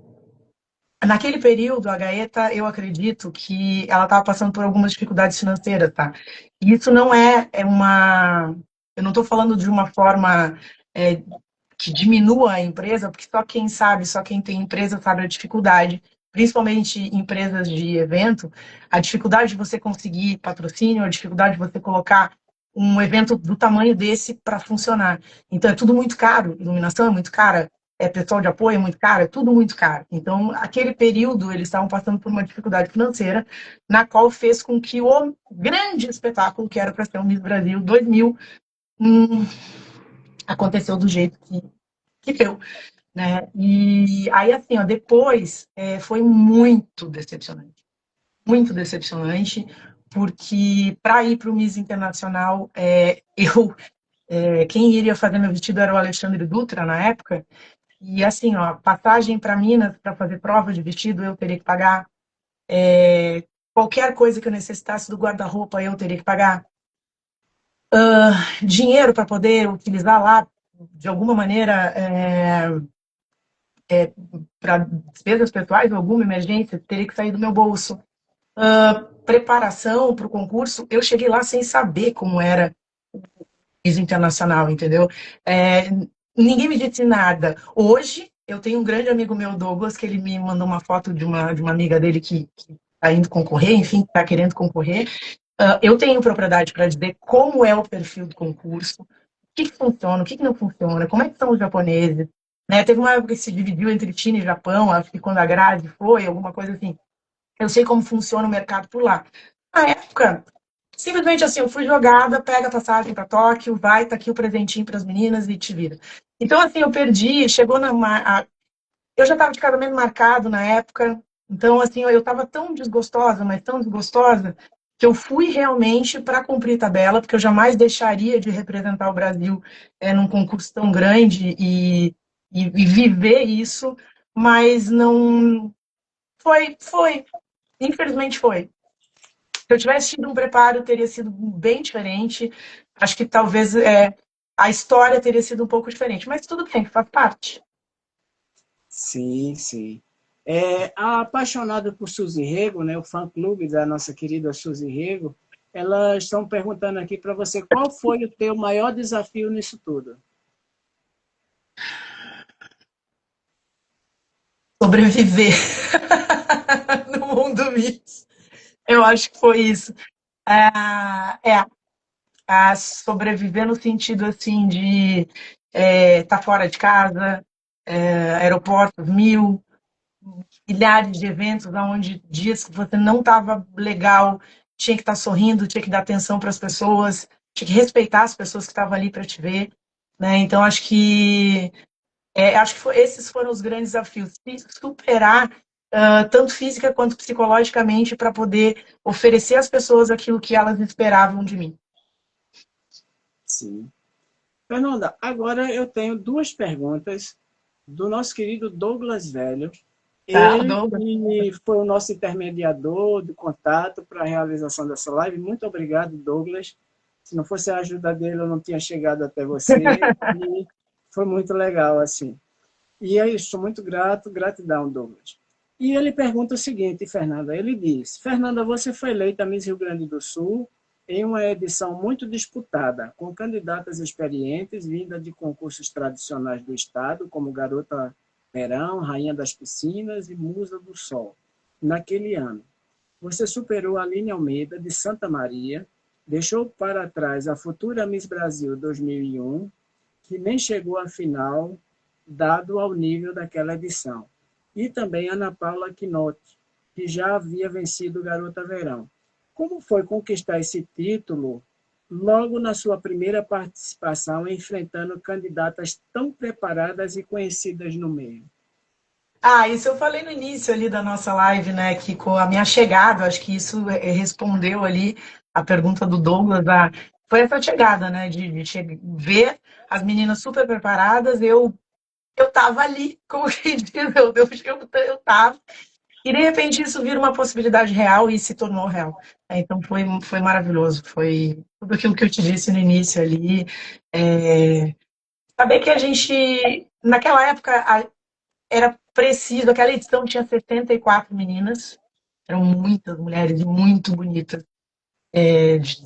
Naquele período, a Gaeta, eu acredito que ela estava passando por algumas dificuldades financeiras, tá? E isso não é uma... Eu não estou falando de uma forma é, que diminua a empresa, porque só quem sabe, só quem tem empresa sabe a dificuldade, principalmente empresas de evento, a dificuldade de você conseguir patrocínio, a dificuldade de você colocar um evento do tamanho desse para funcionar. Então é tudo muito caro, iluminação é muito cara, pessoal de apoio é muito caro, é tudo muito caro. Então, aquele período, eles estavam passando por uma dificuldade financeira, na qual fez com que o grande espetáculo, que era para ser o Miss Brasil 2000, aconteceu do jeito que deu, né? E aí, assim, ó, depois foi muito decepcionante, porque para ir para o Miss Internacional, quem iria fazer meu vestido era o Alexandre Dutra na época, e assim, ó, passagem para Minas para fazer prova de vestido eu teria que pagar, qualquer coisa que eu necessitasse do guarda-roupa eu teria que pagar, dinheiro para poder utilizar lá de alguma maneira para despesas pessoais ou alguma emergência teria que sair do meu bolso. Preparação para o concurso, eu cheguei lá sem saber como era isso internacional, entendeu? É, Ninguém me disse nada. Hoje, eu tenho um grande amigo meu, Douglas, que ele me mandou uma foto de uma amiga dele que está indo concorrer, enfim, está querendo concorrer. Eu tenho propriedade para dizer como é o perfil do concurso, o que funciona, o que não funciona, como é que são os japoneses. Né? Teve uma época que se dividiu entre China e Japão, acho que quando a grade foi, alguma coisa assim. Eu sei como funciona o mercado por lá. Na época, simplesmente assim, eu fui jogada, pega a passagem para Tóquio, vai, tá aqui o presentinho para as meninas e te vira. Então, assim, eu perdi, chegou eu já estava de casamento marcado na época, então, assim, eu estava tão desgostosa, mas tão desgostosa, que eu fui realmente para cumprir tabela, porque eu jamais deixaria de representar o Brasil num concurso tão grande e viver isso, mas não. Foi. Infelizmente foi. Se eu tivesse tido um preparo, teria sido bem diferente. Acho que talvez a história teria sido um pouco diferente, mas tudo bem, faz parte. Sim, sim. A apaixonada por Suzy Rego, né, o fã-clube da nossa querida Suzy Rego, elas estão perguntando aqui para você qual foi o teu maior desafio nisso tudo. Sobreviver no mundo mix. Eu acho que foi isso. A sobreviver no sentido assim de estar fora de casa, aeroportos mil, milhares de eventos onde dias que você não estava legal, tinha que estar sorrindo, tinha que dar atenção para as pessoas, tinha que respeitar as pessoas que estavam ali para te ver, né? Então acho que esses foram os grandes desafios, superar tanto física quanto psicologicamente para poder oferecer às pessoas aquilo que elas esperavam de mim. Sim. Fernanda, agora eu tenho duas perguntas do nosso querido Douglas Velho. Tá, Ele Douglas? que foi o nosso intermediador de contato para a realização dessa live. Muito obrigado, Douglas. Se não fosse a ajuda dele, eu não tinha chegado até você. E foi muito legal, assim. E é isso, sou muito grato, gratidão, Douglas. E ele pergunta o seguinte, Fernanda, ele diz, Fernanda, você foi eleita Miss Rio Grande do Sul em uma edição muito disputada, com candidatas experientes vindas de concursos tradicionais do Estado, como Garota Verão, Rainha das Piscinas e Musa do Sol. Naquele ano, você superou a Aline Almeida, de Santa Maria, deixou para trás a futura Miss Brasil 2001, que nem chegou à final, dado ao nível daquela edição. E também Ana Paula Quinotti, que já havia vencido Garota Verão. Como foi conquistar esse título logo na sua primeira participação, enfrentando candidatas tão preparadas e conhecidas no meio? Isso eu falei no início ali da nossa live, né, que com a minha chegada, acho que isso respondeu ali a pergunta do Douglas, foi essa chegada, né, de ver as meninas super preparadas, eu tava ali, como quem diz, eu tava, e de repente isso vira uma possibilidade real e se tornou real. Então foi maravilhoso, foi tudo aquilo que eu te disse no início ali, saber que a gente, naquela época, era preciso, aquela edição tinha 74 meninas, eram muitas mulheres e muito bonitas, de,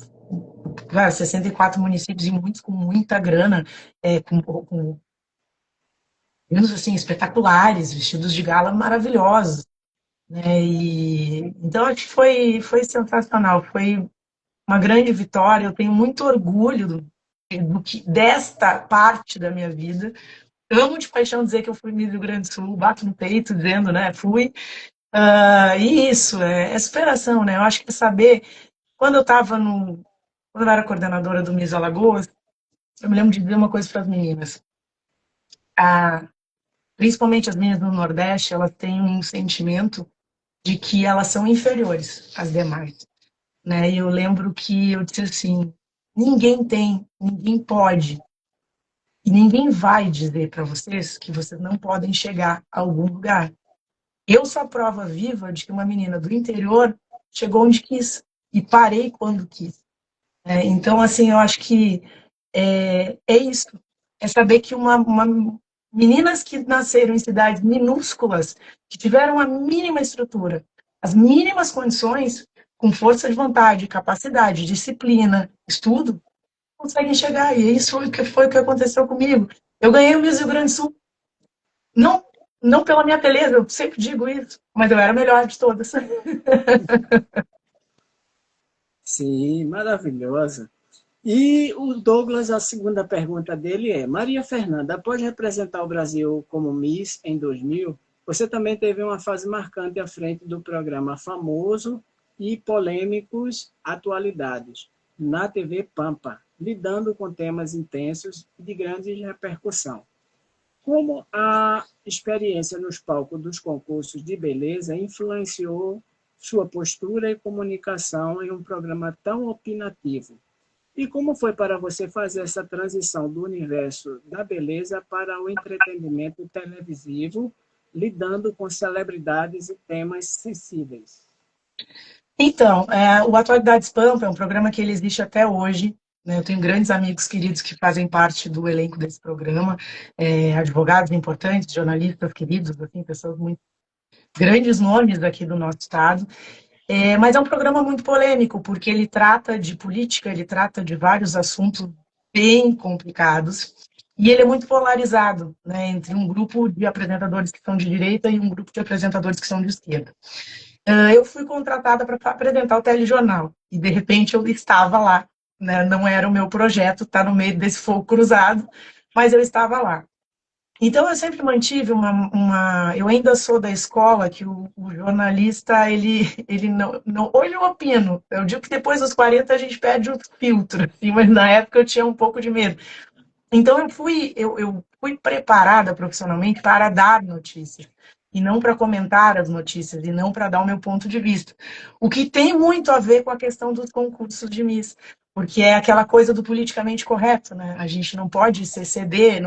cara, 64 municípios e muitos com muita grana, com meninos assim, espetaculares, vestidos de gala maravilhosos. Né? Então, acho que foi sensacional, foi uma grande vitória. Eu tenho muito orgulho desta parte da minha vida. Amo de paixão dizer que eu fui Miss Rio Grande do Sul, bato no peito dizendo, né? Fui. E isso, é superação, né? Eu acho que saber, quando eu estava no. Quando eu era coordenadora do Miss Alagoas, eu me lembro de dizer uma coisa para as meninas. Ah, Principalmente as meninas do Nordeste, elas têm um sentimento de que elas são inferiores às demais, né? E eu lembro que eu disse assim: ninguém pode, e ninguém vai dizer para vocês que vocês não podem chegar a algum lugar. Eu sou a prova viva de que uma menina do interior chegou onde quis e parei quando quis. Então, assim, eu acho que é isso. É saber que meninas que nasceram em cidades minúsculas, que tiveram a mínima estrutura, as mínimas condições, com força de vontade, capacidade, disciplina, estudo, conseguem chegar. E isso foi o que aconteceu comigo. Eu ganhei o Miss Rio Grande do Sul, não, não pela minha beleza, eu sempre digo isso, mas eu era a melhor de todas. Sim, maravilhosa. E o Douglas, a segunda pergunta dele é: Maria Fernanda, após representar o Brasil como Miss em 2000, você também teve uma fase marcante à frente do programa famoso e polêmicos Atualidades, na TV Pampa, lidando com temas intensos e de grande repercussão. Como a experiência nos palcos dos concursos de beleza influenciou sua postura e comunicação em um programa tão opinativo? E como foi para você fazer essa transição do universo da beleza para o entretenimento televisivo, lidando com celebridades e temas sensíveis? Então, o Atualidades Pampa é um programa que ele existe até hoje, né? Eu tenho grandes amigos queridos que fazem parte do elenco desse programa, advogados importantes, jornalistas queridos, assim, pessoas muito grandes nomes aqui do nosso estado. Mas é um programa muito polêmico, porque ele trata de política, ele trata de vários assuntos bem complicados, e ele é muito polarizado, né, entre um grupo de apresentadores que são de direita e um grupo de apresentadores que são de esquerda. Eu fui contratada para apresentar o telejornal, e de repente eu estava lá, né, não era o meu projeto estar no meio desse fogo cruzado, mas eu estava lá. Então, eu sempre mantive eu ainda sou da escola que o jornalista, ele não. Hoje eu opino. Eu digo que depois dos 40 a gente perde o filtro, assim, mas na época eu tinha um pouco de medo. Então, eu fui preparada profissionalmente para dar notícias, e não para comentar as notícias, e não para dar o meu ponto de vista. O que tem muito a ver com a questão dos concursos de Miss, porque é aquela coisa do politicamente correto, né? A gente não pode se exceder.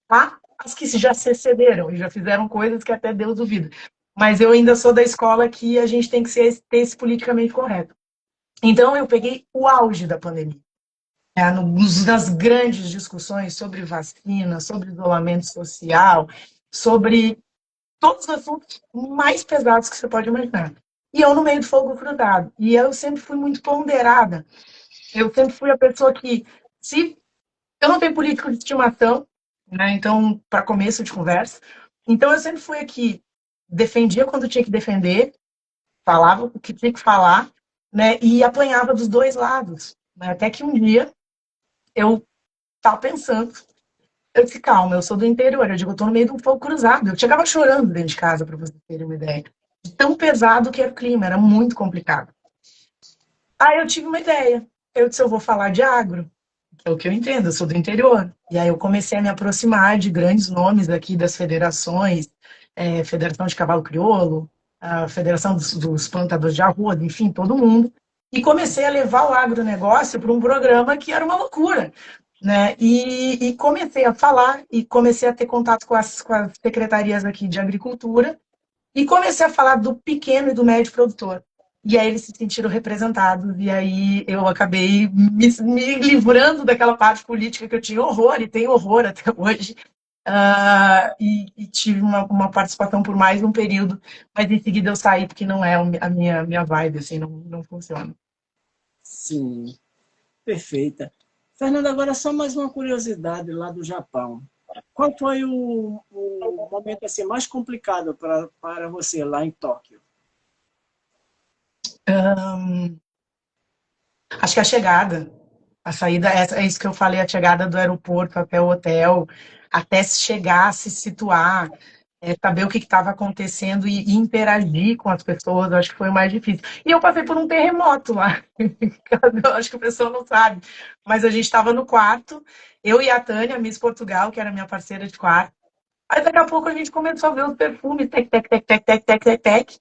Há as que já se excederam e já fizeram coisas que até Deus duvida. Mas eu ainda sou da escola que a gente tem que ter esse politicamente correto. Então, eu peguei o auge da pandemia, nas grandes discussões sobre vacina, sobre isolamento social, sobre todos os assuntos mais pesados que você pode imaginar. E eu no meio do fogo cruzado. E eu sempre fui muito ponderada. Eu sempre fui a pessoa que, se eu não tenho político de estimação, né? Então, para começo de conversa. Então, eu sempre fui aqui, defendia quando tinha que defender, falava o que tinha que falar, né? E apanhava dos dois lados. Né? Até que um dia eu estava pensando, eu disse, calma, eu sou do interior, eu digo, eu tô no meio de um fogo cruzado. Eu chegava chorando dentro de casa, para vocês terem uma ideia. De tão pesado que era o clima, era muito complicado. Aí eu tive uma ideia. Eu disse, eu vou falar de agro, que é o que eu entendo, eu sou do interior. E aí eu comecei a me aproximar de grandes nomes aqui das federações, Federação de Cavalo Crioulo, a Federação dos Plantadores de Arroz, enfim, todo mundo. E comecei a levar o agronegócio para um programa que era uma loucura. Né? E comecei a falar, e comecei a ter contato com as secretarias aqui de agricultura, e comecei a falar do pequeno e do médio produtor. E aí eles se sentiram representados, e aí eu acabei me livrando daquela parte política que eu tinha horror, e tenho horror até hoje, e tive uma participação por mais um período, mas em seguida eu saí, porque não é a minha vibe, assim, não funciona. Sim, perfeita. Fernanda, agora só mais uma curiosidade lá do Japão. Qual foi o momento assim, mais complicado para você lá em Tóquio? Acho que a chegada, a saída, é isso que eu falei, a chegada do aeroporto até o hotel, até se chegar, se situar, saber o que estava acontecendo e interagir com as pessoas, acho que foi o mais difícil. E eu passei por um terremoto lá, eu acho que o pessoal não sabe, mas a gente estava no quarto, eu e a Tânia, Miss Portugal, que era minha parceira de quarto, aí daqui a pouco a gente começou a ver os perfumes, tec, tec, tec, tec, tec, tec, tec, tec,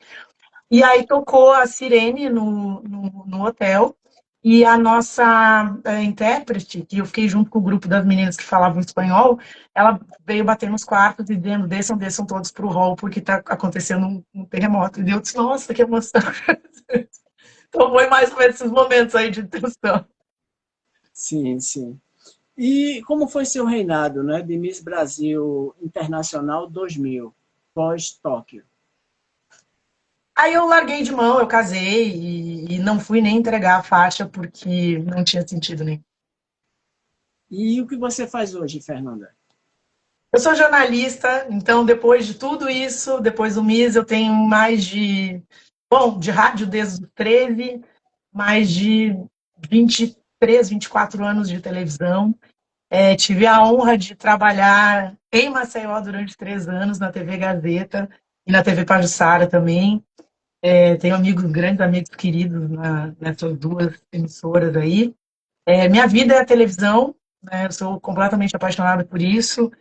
e aí tocou a sirene no hotel, e a nossa intérprete, que eu fiquei junto com o grupo das meninas que falavam espanhol, ela veio bater nos quartos e dizendo, desçam todos para o hall, porque está acontecendo um terremoto. E eu disse, nossa, que emoção. Então foi mais ou menos esses momentos aí de tensão. Sim, sim. E como foi seu reinado, né, de Miss Brasil Internacional 2000, pós-Tóquio? Aí eu larguei de mão, eu casei e não fui nem entregar a faixa porque não tinha sentido nenhum. E o que você faz hoje, Fernanda? Eu sou jornalista, então depois de tudo isso, depois do MIS, eu tenho mais de rádio desde os 13, mais de 23, 24 anos de televisão. Tive a honra de trabalhar em Maceió durante 3 anos, na TV Gazeta e na TV Pajuçara também. Tenho amigos, grandes amigos queridos nessas duas emissoras aí. Minha vida é a televisão, né? Eu sou completamente apaixonada por isso.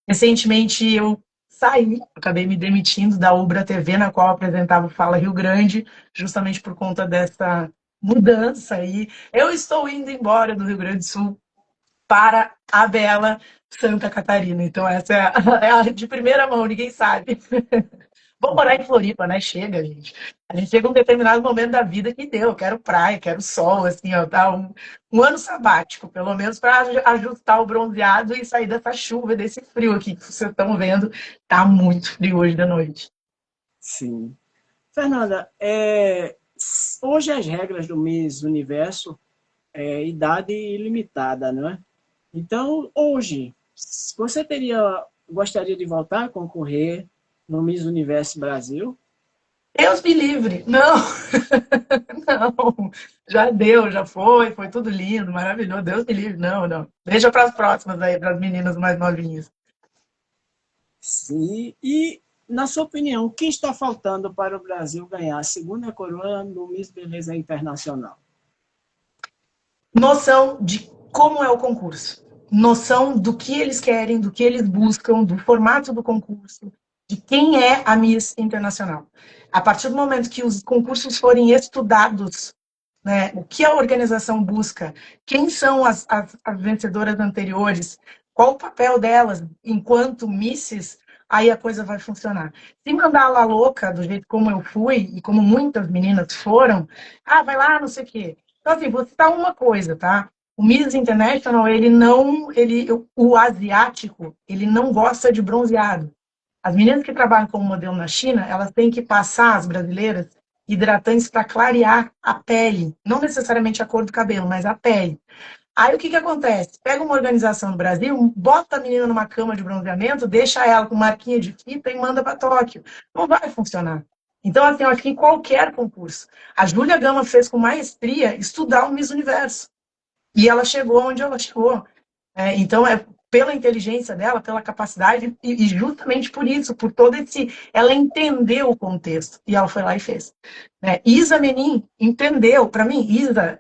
Recentemente eu saí, acabei me demitindo da Ubra TV, na qual eu apresentava o Fala Rio Grande, justamente por conta dessa mudança aí. Eu estou indo embora do Rio Grande do Sul para a bela Santa Catarina. Então essa é a de primeira mão, ninguém sabe. Vou morar em Floripa, né? Chega, gente. A gente chega a um determinado momento da vida que deu. Eu quero praia, quero sol, assim, ó, tá? Um ano sabático, pelo menos, para ajustar o bronzeado e sair dessa chuva, desse frio aqui que vocês estão vendo. Tá muito frio hoje da noite. Sim. Fernanda, hoje as regras do Miss Universo é idade ilimitada, não é? Então, hoje, você gostaria de voltar a concorrer no Miss Universo Brasil? Deus me livre! Não, não. Já deu, já foi tudo lindo, maravilhoso. Deus me livre, não, não. Deixa para as próximas aí, para as meninas mais novinhas. Sim. E, na sua opinião, o que está faltando para o Brasil ganhar a segunda coroa no Miss Beleza Internacional? Noção de como é o concurso, noção do que eles querem, do que eles buscam, do formato do concurso, de quem é a Miss Internacional. A partir do momento que os concursos forem estudados, né, o que a organização busca, quem são as vencedoras anteriores, qual o papel delas enquanto misses, aí a coisa vai funcionar. Se mandar lá louca, do jeito como eu fui, e como muitas meninas foram, vai lá, não sei o quê. Então, assim, vou citar uma coisa, tá? O Miss International, o asiático, ele não gosta de bronzeado. As meninas que trabalham como modelo na China, elas têm que passar, as brasileiras, hidratantes para clarear a pele. Não necessariamente a cor do cabelo, mas a pele. Aí o que acontece? Pega uma organização no Brasil, bota a menina numa cama de bronzeamento, deixa ela com marquinha de fita e manda para Tóquio. Não vai funcionar. Então, assim, eu acho que em qualquer concurso. A Júlia Gama fez com maestria estudar o Miss Universo. E ela chegou onde ela chegou. Então, pela inteligência dela, pela capacidade, e justamente por isso, por todo esse... Ela entendeu o contexto, e ela foi lá e fez. Isa Menin entendeu, para mim, Isa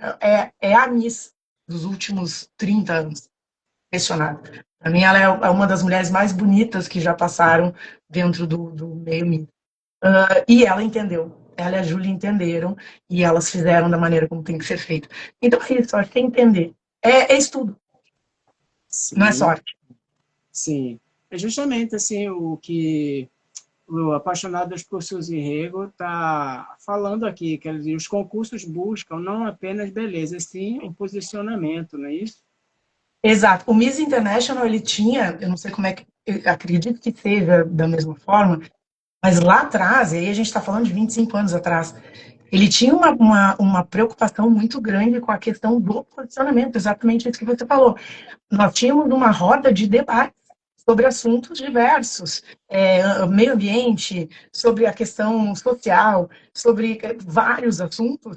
é a Miss dos últimos 30 anos. Impressionada. Para mim, ela é uma das mulheres mais bonitas que já passaram dentro do meio Miss. E ela entendeu. Ela e a Júlia entenderam, e elas fizeram da maneira como tem que ser feito. Então, é isso, acho que é entender. É estudo, não é Sim, sorte. sim. É justamente assim o que o Apaixonados por Suzy Rego está falando aqui, quer dizer, os concursos buscam não apenas beleza, sim o posicionamento, não é isso? Exato. O Miss International, ele tinha, eu não sei como é que, eu acredito que seja da mesma forma, mas lá atrás, e aí a gente está falando de 25 anos atrás, ele tinha uma preocupação muito grande com a questão do posicionamento, exatamente isso que você falou. Nós tínhamos uma roda de debate sobre assuntos diversos, meio ambiente, sobre a questão social, sobre vários assuntos,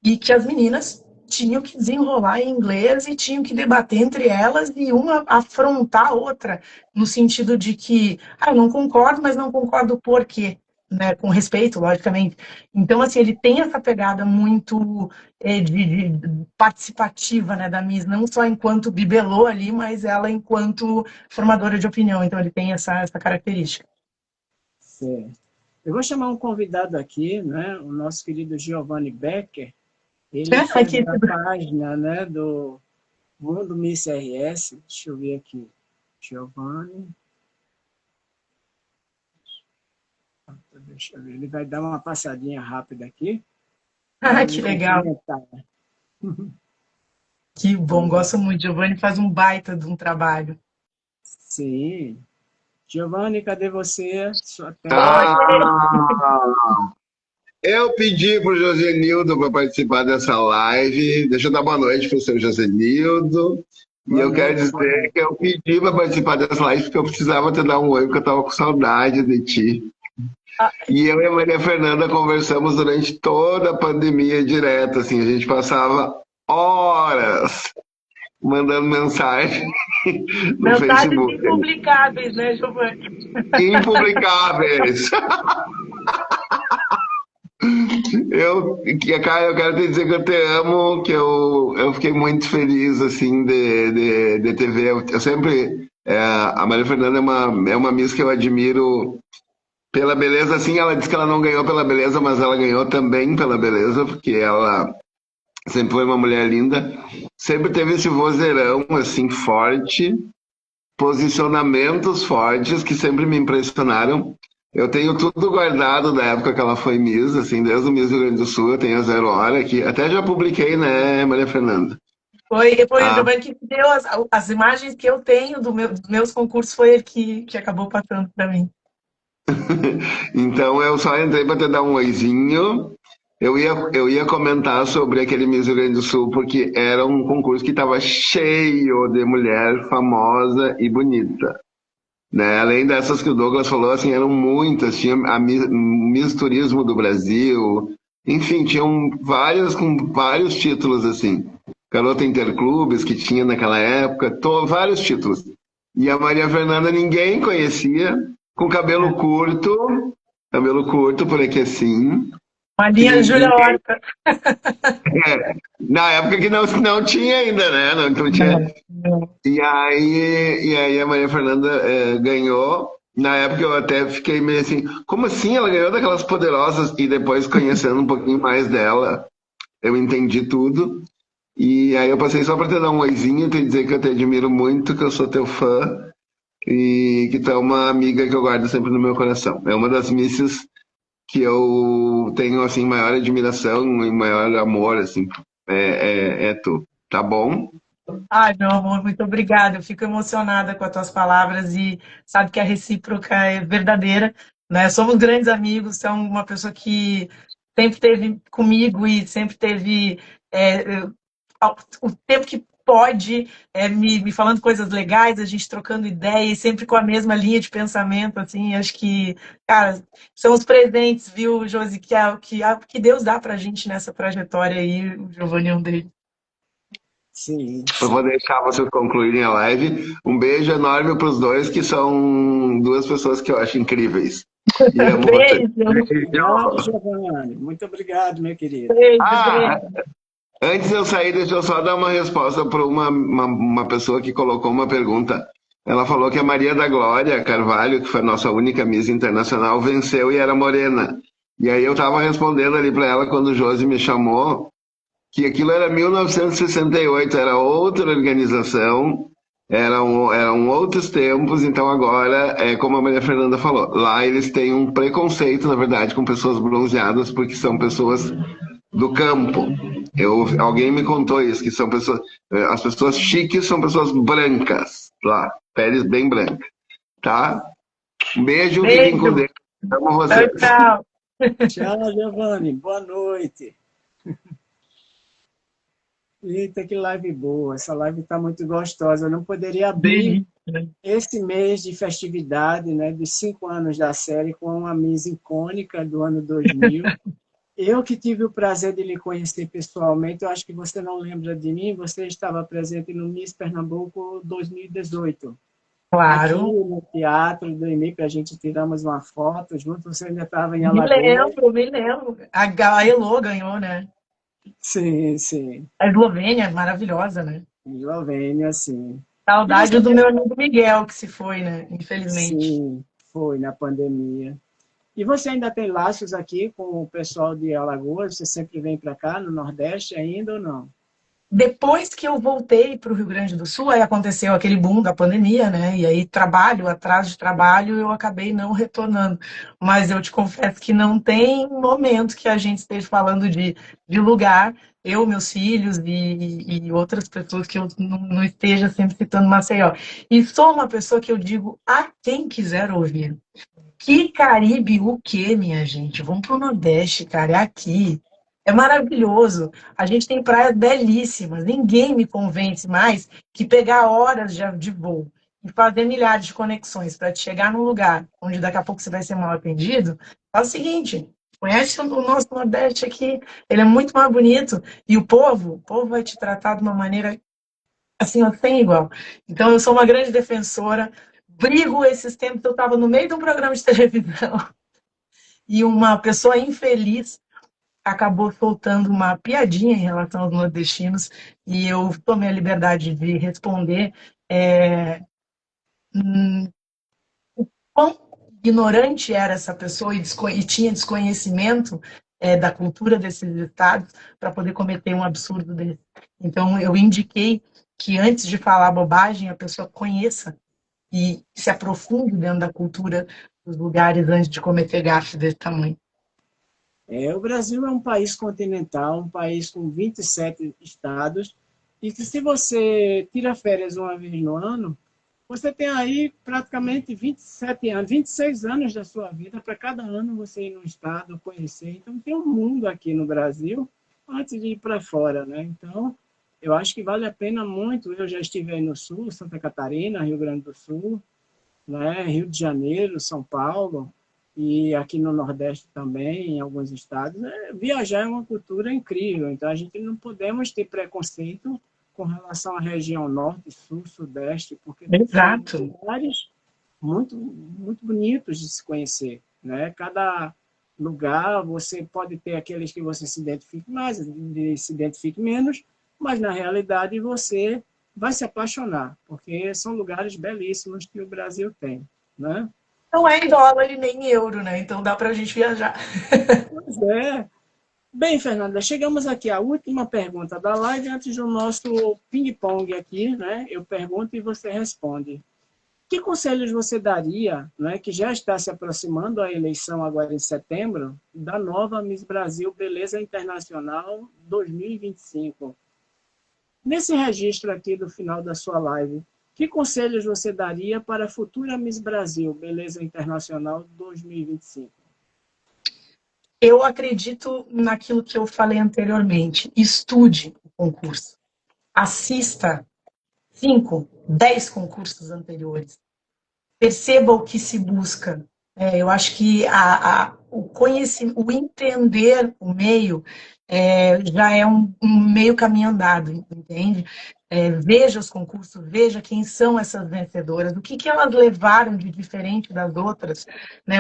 e que as meninas tinham que desenrolar em inglês e tinham que debater entre elas e uma afrontar a outra, no sentido de que, eu não concordo, mas não concordo por quê? Né, com respeito, logicamente. Então, assim, ele tem essa pegada muito de participativa, né, da Miss, não só enquanto bibelô ali, mas ela enquanto formadora de opinião. Então, ele tem essa característica. Certo. Eu vou chamar um convidado aqui, né, o nosso querido Giovanni Becker. Ele fez Aqui, a página, né, do Mundo Miss RS. Deixa eu ver aqui. Giovanni. Deixa eu ver. Ele vai dar uma passadinha rápida aqui. que legal. Que bom, gosto muito. Giovanni faz um baita de um trabalho. Sim. Giovanni, cadê você? Sua tela. Ah, eu pedi para o Josenildo para participar dessa live. Deixa eu dar boa noite para o seu Josenildo. E Boa eu quero noite, boa dizer noite. que eu pedi para participar dessa live porque eu precisava te dar um oi, porque eu estava com saudade de ti. Ah, E eu e a Maria Fernanda conversamos durante toda a pandemia direto, assim, a gente passava horas mandando mensagem no mensagens Facebook. impublicáveis, né, Giovanni? Impublicáveis. Cara, eu quero te dizer que eu te amo, que eu fiquei muito feliz, assim, de te ver. Eu sempre, a Maria Fernanda é uma miss que eu admiro pela beleza, assim, ela disse que ela não ganhou pela beleza, mas ela ganhou também pela beleza, porque ela sempre foi uma mulher linda, sempre teve esse vozeirão, assim, forte, posicionamentos fortes que sempre me impressionaram. Eu tenho tudo guardado da época que ela foi Miss, assim, desde o Miss do Rio Grande do Sul, eu tenho a Zero Hora, que até já publiquei, né, Maria Fernanda? Foi o Ah, Giovanni que deu as imagens que eu tenho dos meus concursos, foi ele que acabou passando para mim. então eu só entrei para te dar um oizinho. Eu ia comentar sobre aquele Miss Rio Grande do Sul, porque era um concurso que estava cheio de mulher famosa e bonita. Né? Além dessas que o Douglas falou, assim, eram muitas. Tinha a Miss Turismo do Brasil, enfim, tinham várias com vários títulos, assim. Garota Interclubes, que tinha naquela época, vários títulos. E a Maria Fernanda ninguém conhecia, com cabelo curto, por aqui assim. Uma linha Júlia Ninguém, Horta. na época que não tinha ainda, né? Não tinha. Não, não. E aí a Maria Fernanda ganhou. Na época eu até fiquei meio assim, como assim ela ganhou daquelas poderosas? E depois conhecendo um pouquinho mais dela, eu entendi tudo. E aí eu passei só para te dar um oizinho, te dizer que eu te admiro muito, que eu sou teu fã e que tu é uma amiga que eu guardo sempre no meu coração. É uma das misses que eu tenho assim maior admiração e maior amor, assim, é tu, tá bom? Ai, meu amor, muito obrigada. Eu fico emocionada com as tuas palavras e sabe que a recíproca é verdadeira, né? Somos grandes amigos, você é uma pessoa que sempre esteve comigo e sempre teve é, o tempo que pode, me falando coisas legais, a gente trocando ideias, sempre com a mesma linha de pensamento, assim, acho que, cara, são os presentes, viu, Josi, que Deus dá pra gente nessa trajetória aí, o Giovanni é um deles. Sim, Eu vou sim. deixar vocês concluírem a live. Um beijo enorme para os dois, que são duas pessoas que eu acho incríveis. E amo vocês. Beijo, Grande Beijo. Giovanni, muito obrigado, meu querido. beijo, Ah, beijo. antes de eu sair, deixa eu só dar uma resposta para uma pessoa que colocou uma pergunta. Ela falou que a Maria da Glória Carvalho, que foi a nossa única Miss Internacional, venceu e era morena. E aí eu estava respondendo ali para ela quando o Josi me chamou, que aquilo era 1968, era outra organização, eram outros tempos, então agora, como a Maria Fernanda falou, lá eles têm um preconceito, na verdade, com pessoas bronzeadas, porque são pessoas do campo. Alguém me contou isso, que são pessoas, as pessoas chiques são pessoas brancas, lá, peles bem brancas, tá? Um beijo, fiquem com Beijo. Deus, amo Tchau, vocês. tchau. Tchau, Giovanni, boa noite. Eita, que live boa, essa live está muito gostosa. Eu não poderia abrir Delícia. esse mês de festividade, né, dos 5 anos da série, com uma Miss icônica do ano 2000. Eu que tive o prazer de lhe conhecer pessoalmente, eu acho que você não lembra de mim, você estava presente no Miss Pernambuco 2018. Aqui Claro. no Teatro do IMIP, a gente tiramos uma foto junto, você ainda estava em Me Alagoas. lembro, me lembro. A Elo ganhou, né? Sim, sim, A Eslovênia, maravilhosa, né? Eslovênia, sim. E Saudade você do meu amigo Miguel, que se foi, né? Infelizmente. sim, foi na pandemia. E você ainda tem laços aqui com o pessoal de Alagoas? Você sempre vem para cá, no Nordeste ainda ou não? Depois que eu voltei para o Rio Grande do Sul, aí aconteceu aquele boom da pandemia, né? E aí, trabalho atrás de trabalho, eu acabei não retornando. Mas eu te confesso que não tem momento que a gente esteja falando de lugar, eu, meus filhos e outras pessoas que eu não esteja sempre citando Maceió. E sou uma pessoa que eu digo a quem quiser ouvir. Que Caribe o quê, minha gente? Vamos para o Nordeste, cara, é aqui. É maravilhoso. A gente tem praias belíssimas. Ninguém me convence mais que pegar horas de voo e fazer milhares de conexões para te chegar num lugar onde daqui a pouco você vai ser mal atendido, faz o seguinte, conhece o nosso Nordeste aqui, ele é muito mais bonito, e o povo vai te tratar de uma maneira assim, ó, sem igual. Então, eu sou uma grande defensora, brigo esses tempos, eu estava no meio de um programa de televisão, e uma pessoa infeliz acabou soltando uma piadinha em relação aos nordestinos, e eu tomei a liberdade de responder quão ignorante era essa pessoa e tinha desconhecimento da cultura desses estados para poder cometer um absurdo desse. Então, eu indiquei que antes de falar bobagem, a pessoa conheça e se aprofunde dentro da cultura dos lugares antes de cometer gafes desse tamanho. O Brasil é um país continental, um país com 27 estados, e que se você tira férias uma vez no ano, você tem aí praticamente 27 anos, 26 anos da sua vida para cada ano você ir num estado, conhecer. Então tem um mundo aqui no Brasil antes de ir para fora, né? Então, eu acho que vale a pena muito. Eu já estive aí no Sul, Santa Catarina, Rio Grande do Sul, né? Rio de Janeiro, São Paulo, e aqui no Nordeste também, em alguns estados. Viajar é uma cultura incrível, então a gente não podemos ter preconceito com relação à região Norte, Sul, Sudeste, porque são Exato. lugares muito bonitos de se conhecer, né? Cada lugar você pode ter aqueles que você se identifique mais, se identifique menos, mas na realidade você vai se apaixonar, porque são lugares belíssimos que o Brasil tem, né? Não é em dólar e nem em euro, né? Então dá para a gente viajar. Pois é. Bem, Fernanda, chegamos aqui à última pergunta da live antes do nosso ping-pong aqui, né? Eu pergunto e você responde. Que conselhos você daria, né, que já está se aproximando a eleição agora em setembro, da nova Miss Brasil Beleza Internacional 2025? Nesse registro aqui do final da sua live, que conselhos você daria para a futura Miss Brasil Beleza Internacional 2025? Eu acredito naquilo que eu falei anteriormente. Estude o concurso. Assista 5, 10 concursos anteriores. Perceba o que se busca. Eu acho que o conhecimento, o entender o meio já é um meio caminho andado, entende? Veja os concursos, veja quem são essas vencedoras, o que, que elas levaram de diferente das outras, né?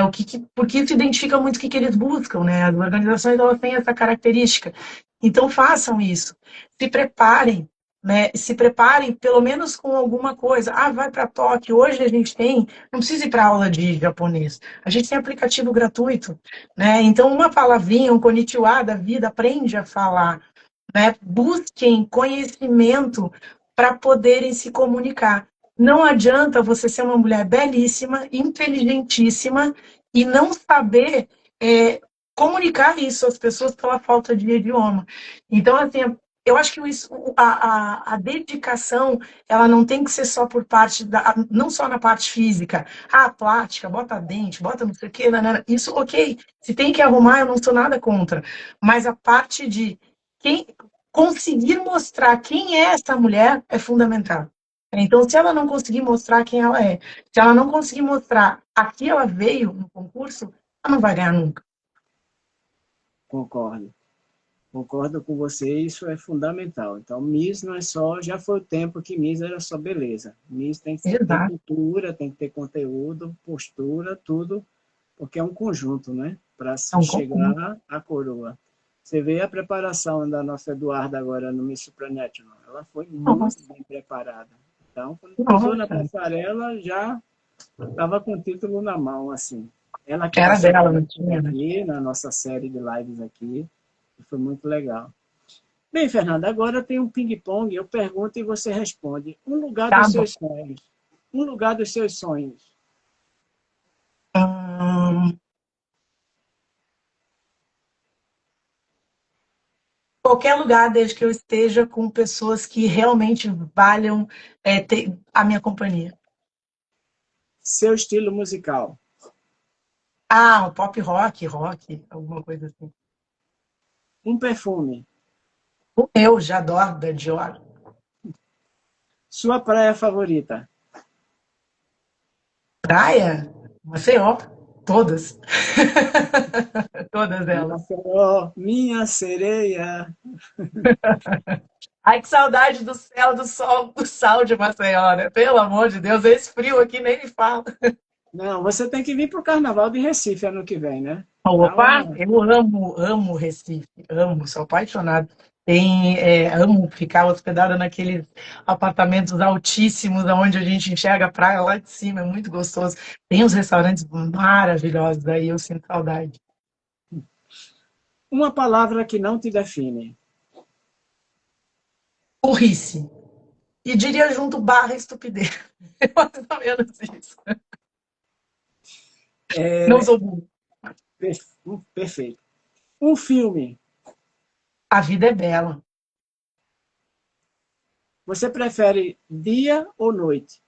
Porque isso identifica muito o que, que eles buscam, né? As organizações elas têm essa característica. Então façam isso, se preparem, né? Se preparem pelo menos com alguma coisa. Ah, vai para Tóquio. Hoje a gente tem, não precisa ir para aula de japonês. A gente tem aplicativo gratuito, né? Então uma palavrinha, um konnichiwa da vida, aprende a falar, né? Busquem conhecimento para poderem se comunicar. Não adianta você ser uma mulher belíssima, inteligentíssima e não saber comunicar isso às pessoas pela falta de idioma. Então, assim, eu acho que a dedicação ela não tem que ser só por parte não só na parte física, plástica, bota dente, bota não sei o quê, isso ok, se tem que arrumar, eu não sou nada contra, mas a parte de quem conseguir mostrar quem é essa mulher é fundamental. Então, se ela não conseguir mostrar quem ela é, se ela não conseguir mostrar a que ela veio no concurso, ela não vai ganhar nunca. Concordo. Concordo com você, isso é fundamental. Então, Miss não é só, já foi o tempo que Miss era só beleza. Miss tem que ter Exato. cultura, tem que ter conteúdo, postura, tudo, porque é um conjunto, né? Para É se um concurso. chegar à coroa. Você vê a preparação da nossa Eduarda agora no Miss Supranational. Ela foi muito Nossa, bem preparada. Então, quando pisou na nossa. passarela, já estava com o título na mão, assim. Ela que Era passou dela, por não tinha, né? aqui, na nossa série de lives aqui, foi muito legal. Bem, Fernanda, agora tem um ping-pong, eu pergunto e você responde. Um lugar Tá dos bom. seus sonhos. Um lugar dos seus sonhos. Hum, qualquer lugar, desde que eu esteja com pessoas que realmente valham ter a minha companhia. Seu estilo musical. Um pop rock, alguma coisa assim. Um perfume. O meu, já adoro da Dior. Sua praia favorita. Praia? Maceió. Todas. Todas elas. Maceió, minha sereia. Ai, que saudade do céu, do sol, do sal de Maceió, né? Pelo amor de Deus, esse frio aqui nem me fala. Não, você tem que vir para o Carnaval de Recife ano que vem, né? Dá Opa, uma... eu amo Recife, amo, sou apaixonado. Amo ficar hospedada naqueles apartamentos altíssimos, onde a gente enxerga a praia lá de cima, é muito gostoso. Tem uns restaurantes maravilhosos aí, eu sinto saudade. uma palavra que não te define. Burrice. E diria junto barra estupidez. É mais ou menos isso. Não sou burro. Perfeito. Um filme. A vida é bela. Você prefere dia ou noite?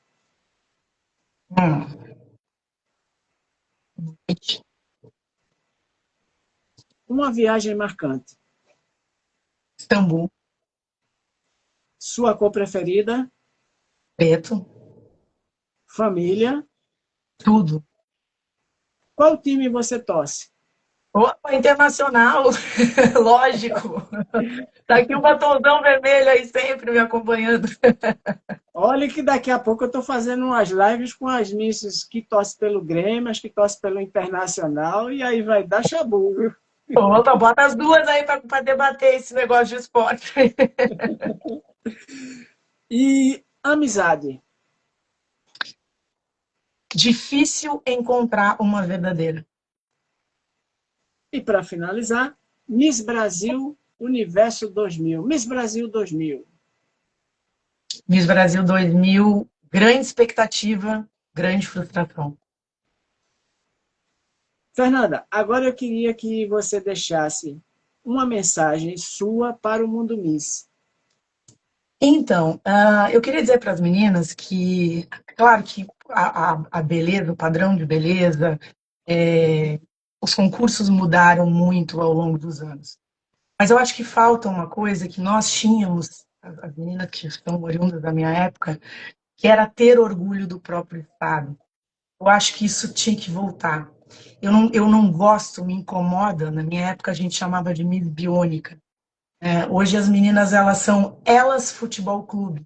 Hum. Uma viagem marcante. Istambul, Sua cor preferida? preto, Família. tudo. Qual time você torce? Opa, internacional, lógico. Tá aqui um batonzão vermelho aí sempre me acompanhando. Olha que daqui a pouco eu estou fazendo umas lives com as missas que torcem pelo Grêmio, as que torcem pelo Internacional, e aí vai dar chabu, viu? Opa, bota as duas aí para debater esse negócio de esporte. E amizade. Difícil encontrar uma verdadeira. E para finalizar, Miss Brasil Universo 2000. Miss Brasil 2000. Miss Brasil 2000, grande expectativa, grande frustração. Fernanda, agora eu queria que você deixasse uma mensagem sua para o Mundo Miss. Então, eu queria dizer para as meninas que, claro que a beleza, o padrão de beleza, os concursos mudaram muito ao longo dos anos. Mas eu acho que falta uma coisa que nós tínhamos, as meninas que estão oriundas da minha época, que era ter orgulho do próprio estado. Eu acho que isso tinha que voltar. Eu não gosto, me incomoda. Na minha época a gente chamava de Miss Biônica. Hoje as meninas elas são elas futebol clube.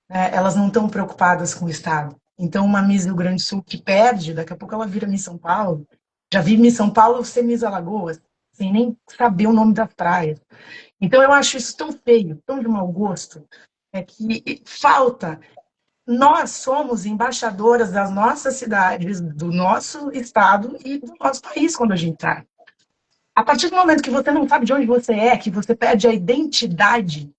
Elas não estão preocupadas com o estado. Então uma Miss Rio Grande do Sul que perde, daqui a pouco ela vira Miss São Paulo. Já vi Miss São Paulo ser Miss Alagoas, sem nem saber o nome das praias. Então eu acho isso tão feio, tão de mau gosto, que falta. Nós somos embaixadoras das nossas cidades, do nosso estado e do nosso país quando a gente está. A partir do momento que você não sabe de onde você é, que você perde a identidade,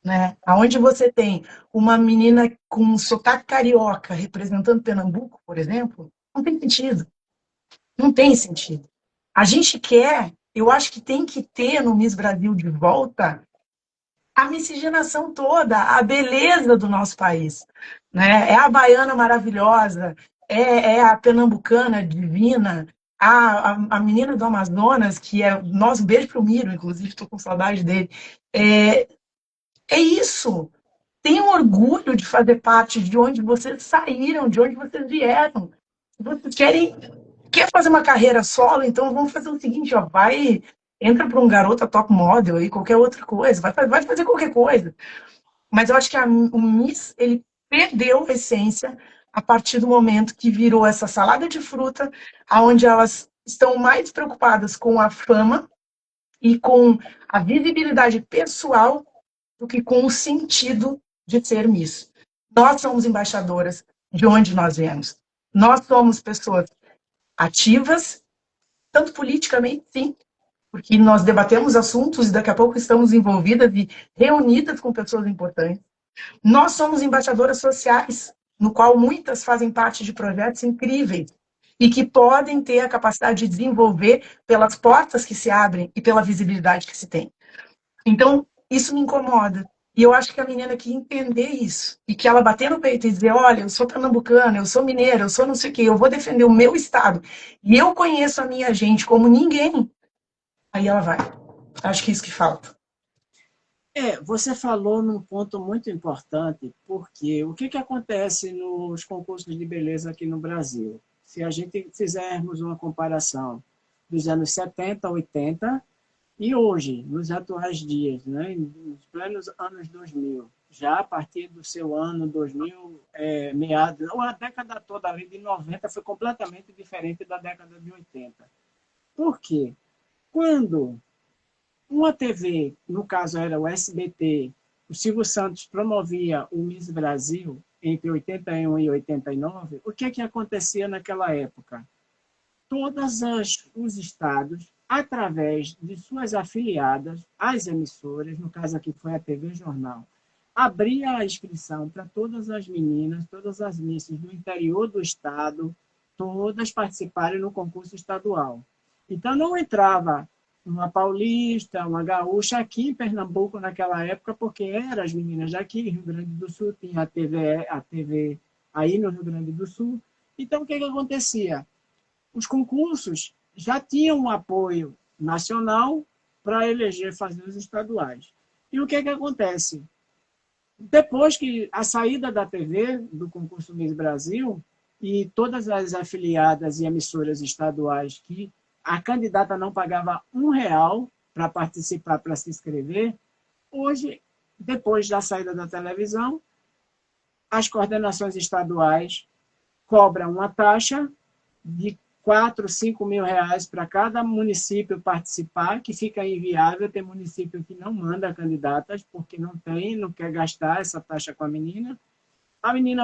né? Aonde você tem uma menina com um sotaque carioca representando Pernambuco, por exemplo, não tem sentido. Não tem sentido. A gente quer, eu acho que tem que ter no Miss Brasil de volta a miscigenação toda, a beleza do nosso país. Né? É a baiana maravilhosa, é a pernambucana divina, a menina do Amazonas, que é. Nossa, um beijo pro Miro, inclusive, estou com saudade dele. É isso. Tenham orgulho de fazer parte de onde vocês saíram, de onde vocês vieram. Se vocês quer fazer uma carreira solo, então vamos fazer o seguinte, ó, entra para um garota top model e qualquer outra coisa, vai fazer qualquer coisa. Mas eu acho que o Miss, ele perdeu a essência a partir do momento que virou essa salada de fruta, onde elas estão mais preocupadas com a fama e com a visibilidade pessoal do que com o sentido de ser Miss. Nós somos embaixadoras de onde nós viemos. Nós somos pessoas ativas, tanto politicamente, sim, porque nós debatemos assuntos e daqui a pouco estamos envolvidas e reunidas com pessoas importantes. Nós somos embaixadoras sociais, no qual muitas fazem parte de projetos incríveis e que podem ter a capacidade de desenvolver pelas portas que se abrem e pela visibilidade que se tem. Então, isso me incomoda. E eu acho que a menina que entender isso e que ela bater no peito e dizer, olha, eu sou pernambucana, eu sou mineira, eu sou não sei o quê, eu vou defender o meu estado e eu conheço a minha gente como ninguém, aí ela vai. Acho que é isso que falta. Você falou num ponto muito importante, porque o que, que acontece nos concursos de beleza aqui no Brasil? Se a gente fizermos uma comparação dos anos 70, 80 e hoje, nos atuais dias, né, nos plenos anos 2000, já a partir do seu ano 2000, meados, ou a década toda ali de 90 foi completamente diferente da década de 80. Por quê? Quando uma TV, no caso era o SBT, o Silvio Santos promovia o Miss Brasil entre 81 e 89, o que acontecia naquela época? Todos os estados, através de suas afiliadas, as emissoras, no caso aqui foi a TV Jornal, abria a inscrição para todas as meninas, todas as misses do interior do estado, todas participarem no concurso estadual. Então não entrava uma paulista, uma gaúcha aqui em Pernambuco naquela época, porque eram as meninas daqui, Rio Grande do Sul, tinha a TV aí no Rio Grande do Sul. Então o que acontecia? Os concursos já tinham um apoio nacional para eleger fazer os estaduais. E o que acontece? Depois que a saída da TV, do concurso Miss Brasil, e todas as afiliadas e emissoras estaduais que a candidata não pagava R$ 1 para participar, para se inscrever, hoje, depois da saída da televisão, as coordenações estaduais cobram uma taxa de 4, 5 mil reais para cada município participar, que fica inviável. Tem município que não manda candidatas porque não tem, não quer gastar essa taxa com a menina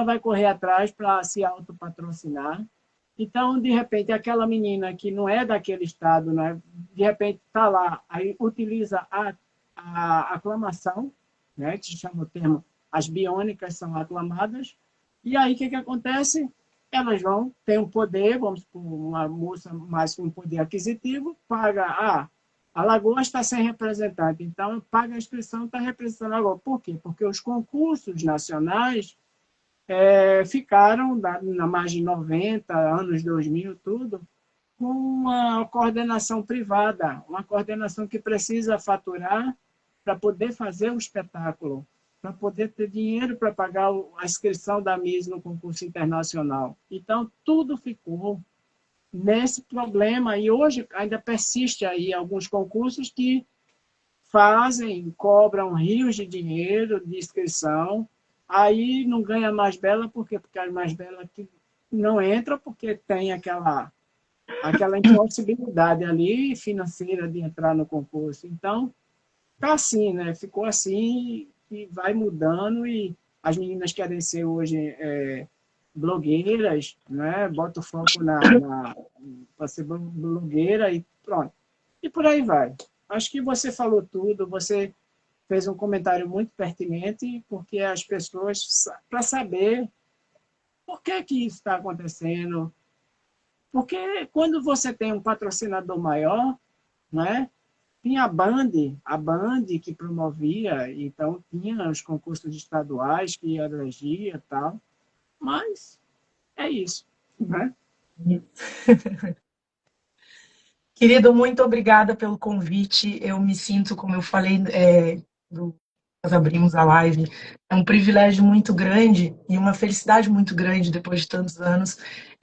vai correr atrás para se autopatrocinar. Então, de repente, aquela menina que não é daquele estado, né, de repente está lá, aí utiliza a aclamação, né, que se chama o termo, as biônicas são aclamadas, e aí o que acontece? Elas vão ter um poder, vamos supor, uma moça mais com um poder aquisitivo, paga, a Lagoa está sem representante, então paga a inscrição, está representando a Lagoa. Por quê? Porque os concursos nacionais ficaram, na margem de 90, anos 2000, tudo, com uma coordenação privada, uma coordenação que precisa faturar para poder fazer o espetáculo, para poder ter dinheiro para pagar a inscrição da Miss no concurso internacional. Então, tudo ficou nesse problema, e hoje ainda persiste aí alguns concursos que cobram rios de dinheiro de inscrição, aí não ganha mais bela, por quê? Porque as mais belas que não entram, porque tem aquela impossibilidade ali financeira de entrar no concurso. Então, tá assim, né? Ficou assim e vai mudando, e as meninas querem ser hoje blogueiras, né? Bota o foco para ser blogueira e pronto. E por aí vai. Acho que você falou tudo, você fez um comentário muito pertinente, porque as pessoas, para saber por que isso está acontecendo, porque quando você tem um patrocinador maior, né? Tinha a Band que promovia, então tinha os concursos estaduais que elegia e tal, mas é isso, né? Querido, muito obrigada pelo convite. Eu me sinto, como eu falei, nós abrimos a live, é um privilégio muito grande e uma felicidade muito grande, depois de tantos anos,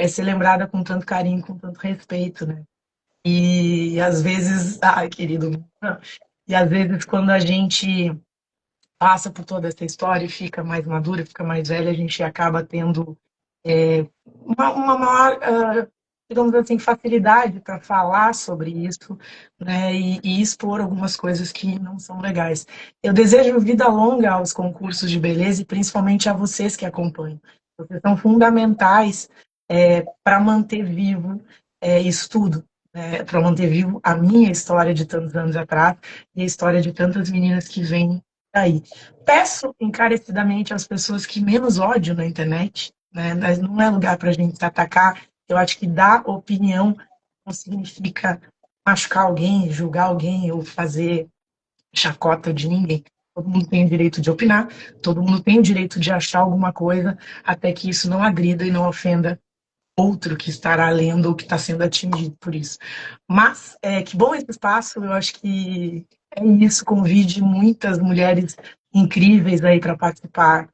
ser lembrada com tanto carinho, com tanto respeito, né? E às vezes, querido, e às vezes quando a gente passa por toda essa história e fica mais madura, fica mais velha, a gente acaba tendo uma maior, digamos assim, facilidade para falar sobre isso, né, e expor algumas coisas que não são legais. Eu desejo vida longa aos concursos de beleza e principalmente a vocês que acompanham. Vocês são fundamentais para manter vivo isso tudo, para manter vivo a minha história de tantos anos atrás e a história de tantas meninas que vêm daí. Peço encarecidamente às pessoas que menos ódio na internet, né? Mas não é lugar para a gente se atacar. Eu acho que dar opinião não significa machucar alguém, julgar alguém ou fazer chacota de ninguém. Todo mundo tem o direito de opinar, todo mundo tem o direito de achar alguma coisa, até que isso não agrida e não ofenda outro que estará lendo ou que está sendo atingido por isso. Mas, que bom esse espaço, eu acho que É isso, convide muitas mulheres incríveis aí para participar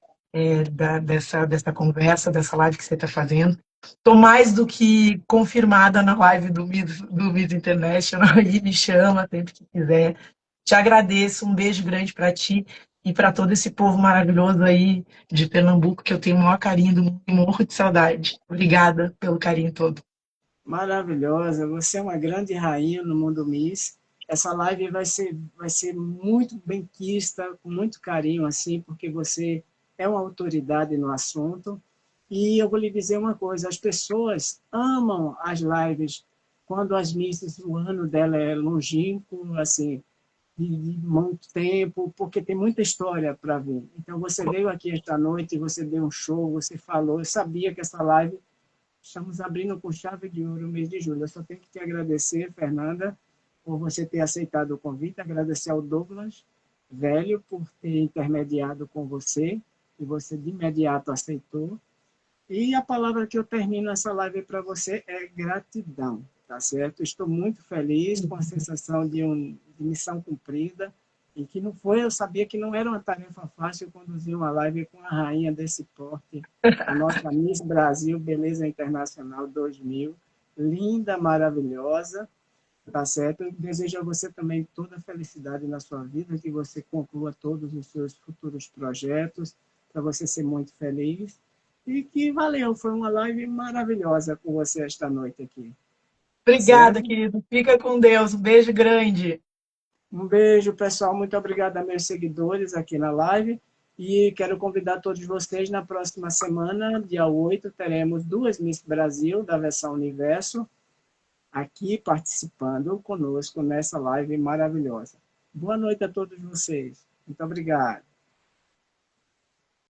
dessa conversa, dessa live que você está fazendo. Estou mais do que confirmada na live do Miss International, aí me chama sempre que quiser. Te agradeço, um beijo grande para ti e para todo esse povo maravilhoso aí de Pernambuco, que eu tenho o maior carinho do mundo e morro de saudade. Obrigada pelo carinho todo. Maravilhosa, você é uma grande rainha no mundo Miss. Essa live vai ser muito bem quista, com muito carinho, assim, porque você é uma autoridade no assunto. E eu vou lhe dizer uma coisa, as pessoas amam as lives quando as misses, o ano dela é longínquo, assim, de muito tempo, porque tem muita história para vir. Então, você veio aqui esta noite, você deu um show, você falou, eu sabia que essa live estamos abrindo com chave de ouro o mês de julho. Eu só tenho que te agradecer, Fernanda, por você ter aceitado o convite, agradecer ao Douglas Velho por ter intermediado com você, e você de imediato aceitou. E a palavra que eu termino essa live para você é gratidão, tá certo? Estou muito feliz com a sensação de missão cumprida, e que não foi, eu sabia que não era uma tarefa fácil conduzir uma live com a rainha desse porte, a nossa Miss Brasil Beleza Internacional 2000, linda, maravilhosa, tá certo? Eu desejo a você também toda a felicidade na sua vida, que você conclua todos os seus futuros projetos, para você ser muito feliz. E que valeu, foi uma live maravilhosa com você esta noite aqui, tá Obrigada, certo? querido. Fica com Deus. Um beijo grande. Um beijo, pessoal. Muito obrigado a meus seguidores aqui na live. E quero convidar todos vocês na próxima semana, dia 8, teremos duas Miss Brasil da versão Universo aqui participando conosco nessa live maravilhosa. Boa noite a todos vocês. Muito obrigado.